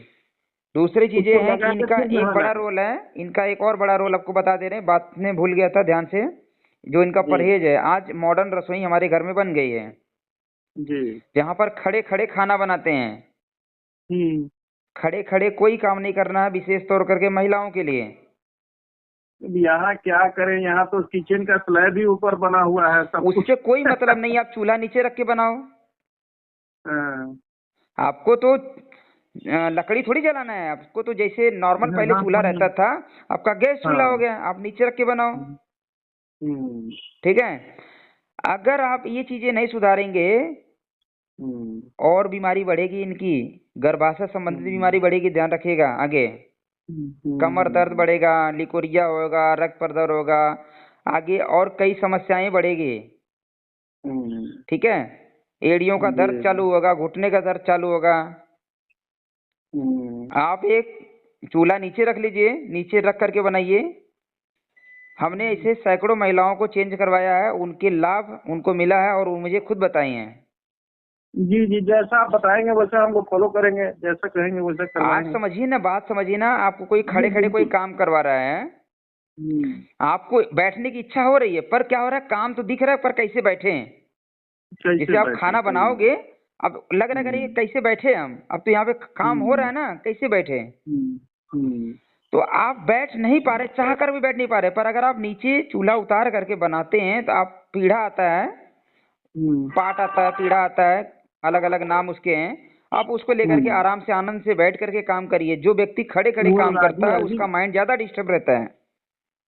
दूसरी चीजें उसको हैं कि लगा के इनका फिर एक नहाना बड़ा है? रोल है, इनका एक और बड़ा रोल आपको बता दे रहे हैं, बात में भूल गया था ध्यान से। जो इनका जी परहेज है, आज मॉडर्न रसोई हमारे घर में बन गई है, जी। जहाँ पर खड़े खड़े खाना बनाते हैं। हम्म। खड़े खड़े कोई काम नहीं करना है, विशेष तौर करके महिलाओं के लिए। अब यहाँ क्या करें, यहाँ तो किचन का स्लैब ही ऊपर बना हुआ है सब कुछ। उससे कोई मतलब नहीं, आप चूल्हा नीचे रख के बनाओ। हाँ आपको तो लकड़ी थोड़ी जलाना है, आपको तो जैसे नॉर्मल हाँ पहले हाँ चूल्हा रहता था, आपका गैस चूल्हा हो हाँ। गया, आप नीचे रख के बनाओ, हम्म ठीक है। अगर आप ये चीजें नहीं सुधारेंगे हम्म और बीमारी बढ़ेगी इनकी, गर्भाशय संबंधित हम्म बीमारी बढ़ेगी, ध्यान रखिएगा। आगे कमर दर्द हम्म बढ़ेगा, लिकोरिया होगा, रक्त प्रदर होगा, आगे और कई समस्याएं बढ़ेगी, हम्म। ठीक है। एड़ियों का दर्द जी। चालू होगा, घुटने का दर्द चालू होगा। हम्म आप एक चूल्हा नीचे रख लीजिए, नीचे रख करके बनाइए। हमने इसे सैकड़ों महिलाओं को चेंज करवाया है, उनके लाभ उनको मिला है और वो मुझे खुद बताए हैं। जी जी, जैसा आप बताएंगे वैसा हम लोग फॉलो करेंगे, जैसा कहेंगे वैसा आप करवाएंगे। समझिए ना, बात समझिए ना, आपको कोई जी खड़े खड़े कोई बिल्कुल। काम करवा रहा है, आपको बैठने की इच्छा हो रही है, पर क्या हो रहा है, काम तो दिख रहा है, पर कैसे बैठे हैं। कैसे जैसे आप बैठे, खाना सही है। बनाओगे, अब लग रहा करिए हम्म कैसे बैठे हम, अब तो यहाँ पे काम हो रहा हम्म है ना, कैसे बैठे। हम्म हम्म तो आप बैठ नहीं पा रहे, चाह कर भी बैठ नहीं पा रहे, पर अगर आप नीचे चूल्हा उतार करके बनाते हैं तो आप पीढ़ा आता है, पाट आता है, पीढ़ा आता है, अलग अलग नाम उसके हैं, आप उसको लेकर के आराम से आनंद से बैठ करके काम करिए। जो व्यक्ति खड़े खड़े काम करता है उसका माइंड ज्यादा डिस्टर्ब रहता है।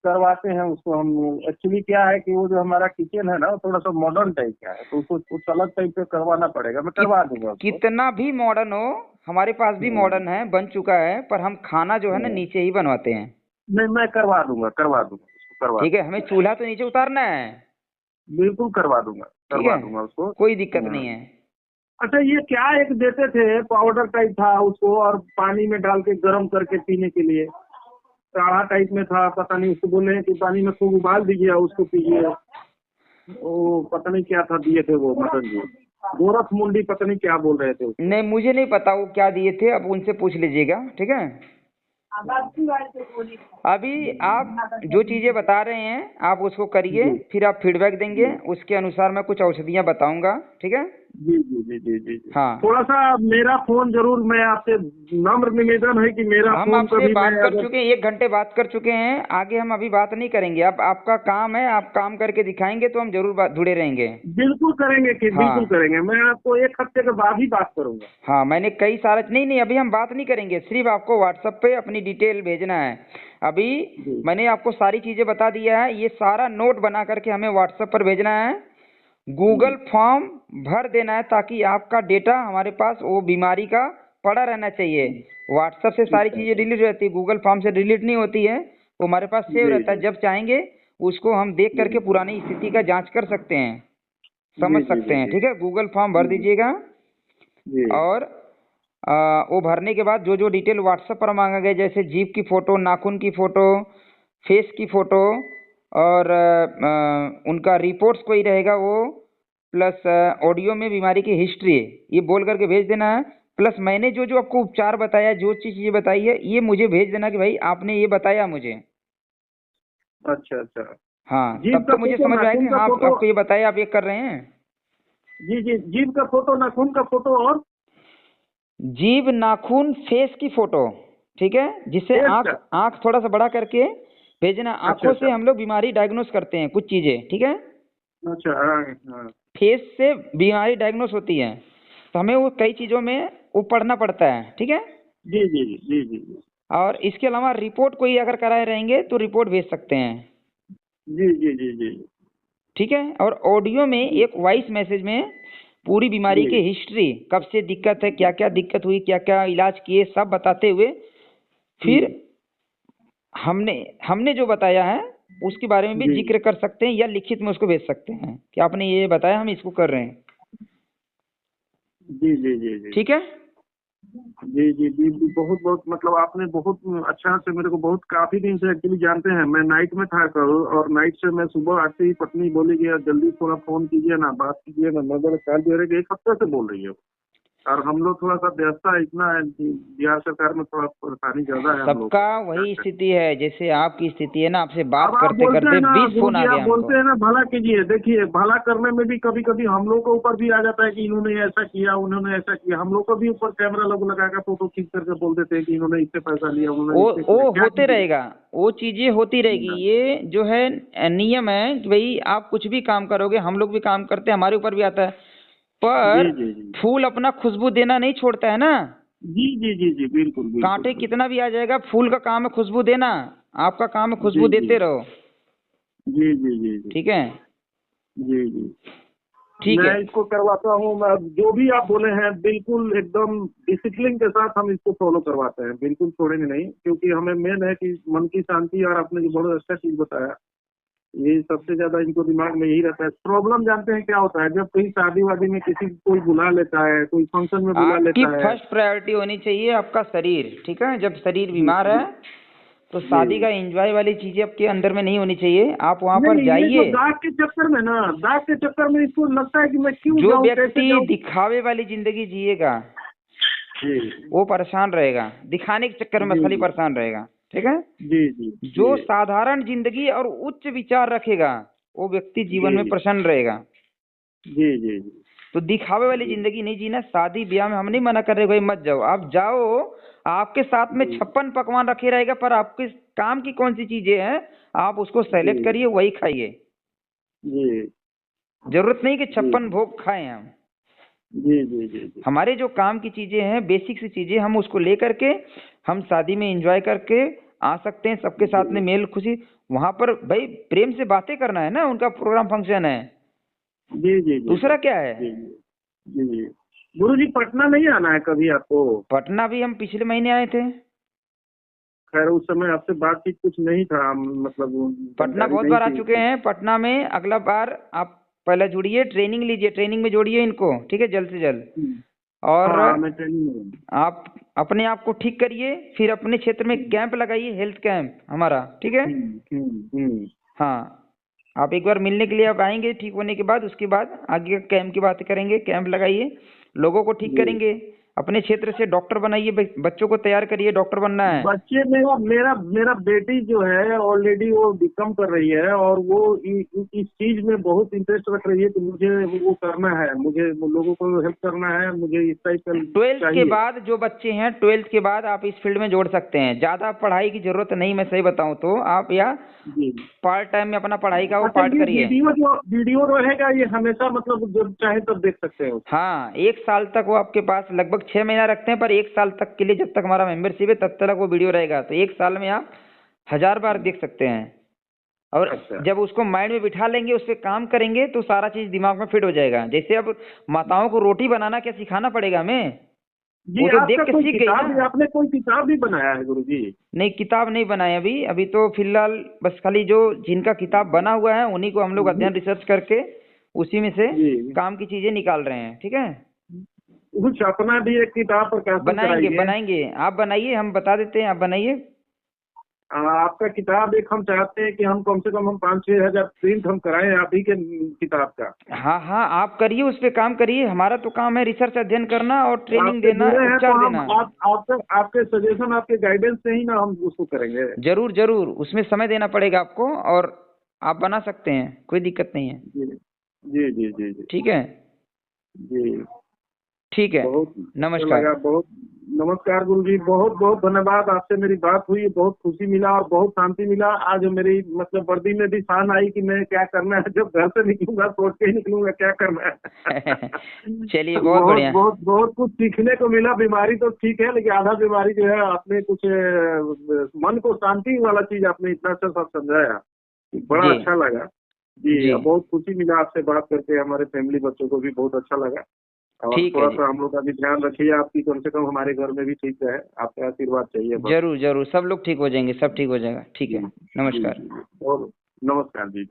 करवाते हैं उसको हम। एक्चुअली क्या है कि वो जो हमारा किचन है ना वो थोड़ा सा मॉडर्न टाइप का है, तो उसको कुछ अलग टाइप पे करवाना पड़ेगा। मैं करवा दूंगा उसको। कितना भी मॉडर्न हो, हमारे पास भी मॉडर्न है, बन चुका है, पर हम खाना जो है ना नीचे ही बनवाते हैं। नहीं, मैं करवा दूंगा उसको करवा। ठीक है, हमें चूल्हा तो नीचे उतारना है। बिल्कुल करवा दूंगा, ठीक करवा है, दूंगा उसको, कोई दिक्कत नहीं है। अच्छा ये क्या एक देते थे पाउडर टाइप था उसको, और पानी में डाल के गर्म करके पीने के लिए, काढ़ा टाइप में था, पता नहीं, उसको बोले कि पानी में खूब उबाल दीजिए उसको पीजिए। वो पता नहीं क्या था दिए थे वो मदन जी, गोरख मुंडी पता नहीं क्या बोल रहे थे उसको। नहीं, मुझे नहीं पता वो क्या दिए थे, अब उनसे पूछ लीजिएगा। ठीक है, अभी आप जो चीजें बता रहे हैं आप उसको करिए, फिर आप फीडबैक देंगे, उसके अनुसार मैं कुछ औषधियाँ बताऊंगा। ठीक है जी जी जी जी जी। हाँ, थोड़ा सा मेरा फोन जरूर, मैं आपसे नम्र निवेदन है कि मेरा हम फोन आपसे कभी बात मैं कर चुके हैं, 1 घंटे बात कर चुके हैं, आगे हम अभी बात नहीं करेंगे। अब आपका काम है, आप काम करके दिखाएंगे तो हम जरूर जुड़े रहेंगे। बिल्कुल करेंगे कि हाँ। बिल्कुल करेंगे, मैं आपको 1 हफ्ते के बाद ही बात करूंगा। हाँ, मैंने कई सारा नहीं, अभी हम बात नहीं करेंगे, सिर्फ आपको व्हाट्सएप पे अपनी डिटेल भेजना है। अभी मैंने आपको सारी चीजें बता दिया है, ये सारा नोट बना करके हमें व्हाट्सएप पर भेजना है, गूगल फॉर्म भर देना है, ताकि आपका डेटा हमारे पास वो बीमारी का पड़ा रहना चाहिए। व्हाट्सएप से सारी चीजें डिलीट रहती है, गूगल फॉर्म से डिलीट नहीं होती है, वो हमारे पास सेव रहता है। जब चाहेंगे उसको हम देख करके पुरानी स्थिति का जांच कर सकते हैं, समझ सकते हैं। ठीक है, गूगल फॉर्म भर दीजिएगा, और वो भरने के बाद जो जो डिटेल व्हाट्सएप पर मांगा गया, जैसे जीभ की फोटो, नाखून की फोटो, फेस की फोटो, और उनका रिपोर्ट्स कोई रहेगा वो, प्लस ऑडियो में बीमारी की हिस्ट्री, ये बोल करके भेज देना है। प्लस मैंने जो जो आपको उपचार बताया, जो चीज़ बताई है, ये मुझे भेज देना कि भाई आपने ये बताया मुझे। अच्छा अच्छा। हाँ, तब तो मुझे समझ में आएगा कि हाँ आपको ये बताया, आप ये कर रहे हैं। जी जी, जीभ का फोटो, नाखून का फोटो, और जीभ, नाखून, फेस की फोटो, ठीक है, जिससे आँख थोड़ा सा बड़ा करके भेजना। आंखों से हम लोग बीमारी डायग्नोस करते हैं कुछ चीजें, ठीक है। अच्छा हाँ। फेस से बीमारी डायग्नोस होती है, तो हमें वो कई चीजों में वो पढ़ना पड़ता है। ठीक है जी जी जी जी जी। और इसके अलावा रिपोर्ट कोई अगर कराए रहेंगे तो रिपोर्ट भेज सकते हैं। जी जी जी जी। ठीक है, और ऑडियो में एक वॉइस मैसेज में पूरी बीमारी की हिस्ट्री, कब से दिक्कत है, क्या क्या दिक्कत हुई, क्या क्या इलाज किए, सब बताते हुए फिर हमने जो बताया है उसके बारे में भी जिक्र कर सकते हैं, या लिखित में उसको भेज सकते हैं कि आपने ये बताया, हम इसको कर रहे हैं। जी जी जी जी। ठीक है जी जी जी, बहुत बहुत, मतलब आपने बहुत अच्छा से मेरे को, बहुत काफी दिन से एक्चुअली जानते हैं। मैं नाइट में था कल, और नाइट से मैं सुबह आते ही पत्नी बोली कि जल्दी थोड़ा फोन कीजिए ना, बात कीजिए ना। मगर ख्याल दे रहे 1 हफ्ते से बोल रही है, और हम लोग थोड़ा सा व्यवस्था इतना है, बिहार सरकार में थोड़ा परेशानी ज्यादा है। सबका वही स्थिति है, जैसे आपकी स्थिति है ना, आपसे बात करते करते 20 फोन आ गया। बोलते हैं ना भला कीजिए, देखिए भला करने में भी कभी कभी हम लोग के ऊपर भी आ जाता है कि इन्होंने ऐसा किया, उन्होंने ऐसा किया। हम लोग को भी ऊपर कैमरा लोग लगाकर फोटो खींच करके बोल देते हैं कि इन्होंने इससे पैसा लिया, उन्होंने वो होते रहेगा, वो चीजें होती रहेगी। ये जो है नियम है कि भाई आप कुछ भी काम करोगे, हम लोग भी काम करते हैं, हमारे ऊपर भी आता है, पर फूल अपना खुशबू देना नहीं छोड़ता है ना। जी जी जी जी, बिल्कुल। कांटे कितना भी आ जाएगा, फूल का काम है खुशबू देना, आपका काम है खुशबू देते रहो। जी जी जी। ठीक है जी जी, ठीक है, मैं इसको करवाता हूँ। मैं जो भी आप बोले हैं बिल्कुल एकदम डिसिप्लिन के साथ हम इसको फॉलो करवाते हैं, बिल्कुल छोड़ेंगे नहीं। क्योंकि हमें मेन है कि मन की शांति, और आपने जो बहुत अच्छा चीज बताया, ये सबसे ज्यादा इनको दिमाग में यही रहता है। प्रॉब्लम जानते हैं क्या होता है, जब कहीं शादी वादी में किसी को कोई बुला लेता है, कोई फंक्शन में बुला लेता है, फर्स्ट प्रायोरिटी होनी चाहिए आपका शरीर। ठीक है, जब शरीर बीमार है तो शादी का एंजॉय वाली चीजें आपके अंदर में नहीं होनी चाहिए। आप वहाँ पर जाइए। दाग के चक्कर में ना, दाग के चक्कर में इसको लगता है कि मैं क्यों जो व्यक्ति दिखावे वाली जिंदगी जिएगा वो परेशान रहेगा, दिखाने के चक्कर में खाली परेशान रहेगा। ठीक है जी जी। जो साधारण जिंदगी और उच्च विचार रखेगा वो व्यक्ति जीवन में प्रसन्न रहेगा। जी जी जी। तो दिखावे वाली जिंदगी नहीं जीना। शादी ब्याह में हम नहीं मना कर रहे भाई मत जाओ, आप जाओ, आपके साथ में 56 पकवान रखे रहेगा, पर आपके काम की कौन सी चीजें हैं आप उसको सेलेक्ट करिए, वही खाइए। जी जरूरत नहीं कि 56 भोग खाएं हम। जी जी जी जी। हमारे जो काम की चीजें हैं, बेसिक सी चीजें, हम उसको लेकर के हम शादी में एंजॉय करके आ सकते हैं, सबके साथ में मेल खुशी। वहां पर भाई प्रेम से बातें करना है ना, उनका प्रोग्राम फंक्शन है। जी जी जी। दूसरा क्या है? जी जी जी। गुरु जी पटना नहीं आना है कभी आपको? पटना भी हम पिछले महीने आए थे। खैर उस समय आपसे बातचीत कुछ नहीं था, मतलब पटना बहुत बार आ चुके हैं। पटना में अगला बार आप पहले जुड़िए, ट्रेनिंग लीजिए, ट्रेनिंग में जोड़िए इनको, ठीक है, जल्द से जल्द। और हाँ मैं ट्रेनिंग में हूँ। आप अपने आप को ठीक करिए, फिर अपने क्षेत्र में कैंप लगाइए, हेल्थ कैंप हमारा, ठीक है। हाँ, आप एक बार मिलने के लिए आप आएंगे ठीक होने के बाद, उसके बाद आगे कैंप की बात करेंगे। कैंप लगाइए, लोगों को ठीक करेंगे, अपने क्षेत्र से डॉक्टर बनाइए, बच्चों को तैयार करिए, डॉक्टर बनना है। बच्चे मेरा मेरा मेरा बेटी जो है ऑलरेडी वो बीकॉम कर रही है, और वो इस चीज में बहुत इंटरेस्ट रख रही है कि मुझे वो करना है, मुझे लोगों को हेल्प करना है, मुझे इस टाइप का 12th के बाद जो बच्चे हैं, 12th के बाद आप इस फील्ड में जोड़ सकते हैं। ज्यादा पढ़ाई की जरूरत नहीं, मैं सही बताऊं तो आप या पार्ट टाइम में अपना पढ़ाई का वो पार्ट करिए। वीडियो रहेगा ये हमेशा, मतलब जब चाहे तब देख सकते हैं। हाँ, 1 साल तक वो आपके पास, लगभग 6 महीना रखते हैं, पर 1 साल तक के लिए जब तक हमारा मेंबरशिप है तब तक वो वीडियो रहेगा। तो 1 साल में आप 1000 बार देख सकते हैं। और जब उसको माइंड में बिठा लेंगे, उस पर काम करेंगे, तो सारा चीज दिमाग में फिट हो जाएगा। जैसे अब माताओं को रोटी बनाना क्या सिखाना पड़ेगा हमें? वो तो देख के सीख गई ना। आपने कोई किताब भी बनाया है गुरु जी? नहीं, किताब नहीं बनाया अभी तो फिलहाल बस खाली जो जिनका किताब बना हुआ है उन्हीं को हम लोग अध्ययन रिसर्च करके उसी में से काम की चीजें निकाल रहे हैं, ठीक है। कुछ अपना भी एक किताब प्रकाशन बनाएंगे, आप बनाइए, हम बता देते हैं, आप बनाइए। आपका किताब एक हम चाहते हैं कि हम कम से कम 5-6 हजार प्रिंट हम कराएं आप ही के किताब का। हाँ, आप करिए, उस पे काम करिए। हमारा तो काम है रिसर्च अध्ययन करना और ट्रेनिंग देना, उपचार देना। आपके सजेशन, आपके गाइडेंस से ही ना हम उसको करेंगे। जरूर, उसमें समय देना पड़ेगा आपको, और आप बना सकते हैं, कोई दिक्कत नहीं है। जी जी जी जी। ठीक है जी, ठीक है, बहुत नमस्कार। बहुत नमस्कार गुरु जी, बहुत बहुत धन्यवाद। आपसे मेरी बात हुई, बहुत खुशी मिला और बहुत शांति मिला। आज मेरी मतलब वर्दी में भी शान आई कि मैं क्या करना है, जब घर से निकलूंगा सोच के ही निकलूंगा क्या करना है। चलिए, बहुत बढ़िया। बहुत कुछ सीखने को मिला। बीमारी तो ठीक है, लेकिन आधा बीमारी जो है आपने कुछ मन को शांति वाला चीज आपने इतना अच्छा सब समझाया, बड़ा अच्छा लगा जी। बहुत खुशी मिला आपसे बात करके, हमारे फैमिली बच्चों को भी बहुत अच्छा लगा। और थोड़ा सा हम लोग का भी ध्यान रखिए, आपकी कम से कम हमारे घर में भी ठीक रहे, आपका आशीर्वाद चाहिए। जरूर, सब लोग ठीक हो जाएंगे, सब ठीक हो जाएगा। ठीक है, नमस्कार। और नमस्कार जी।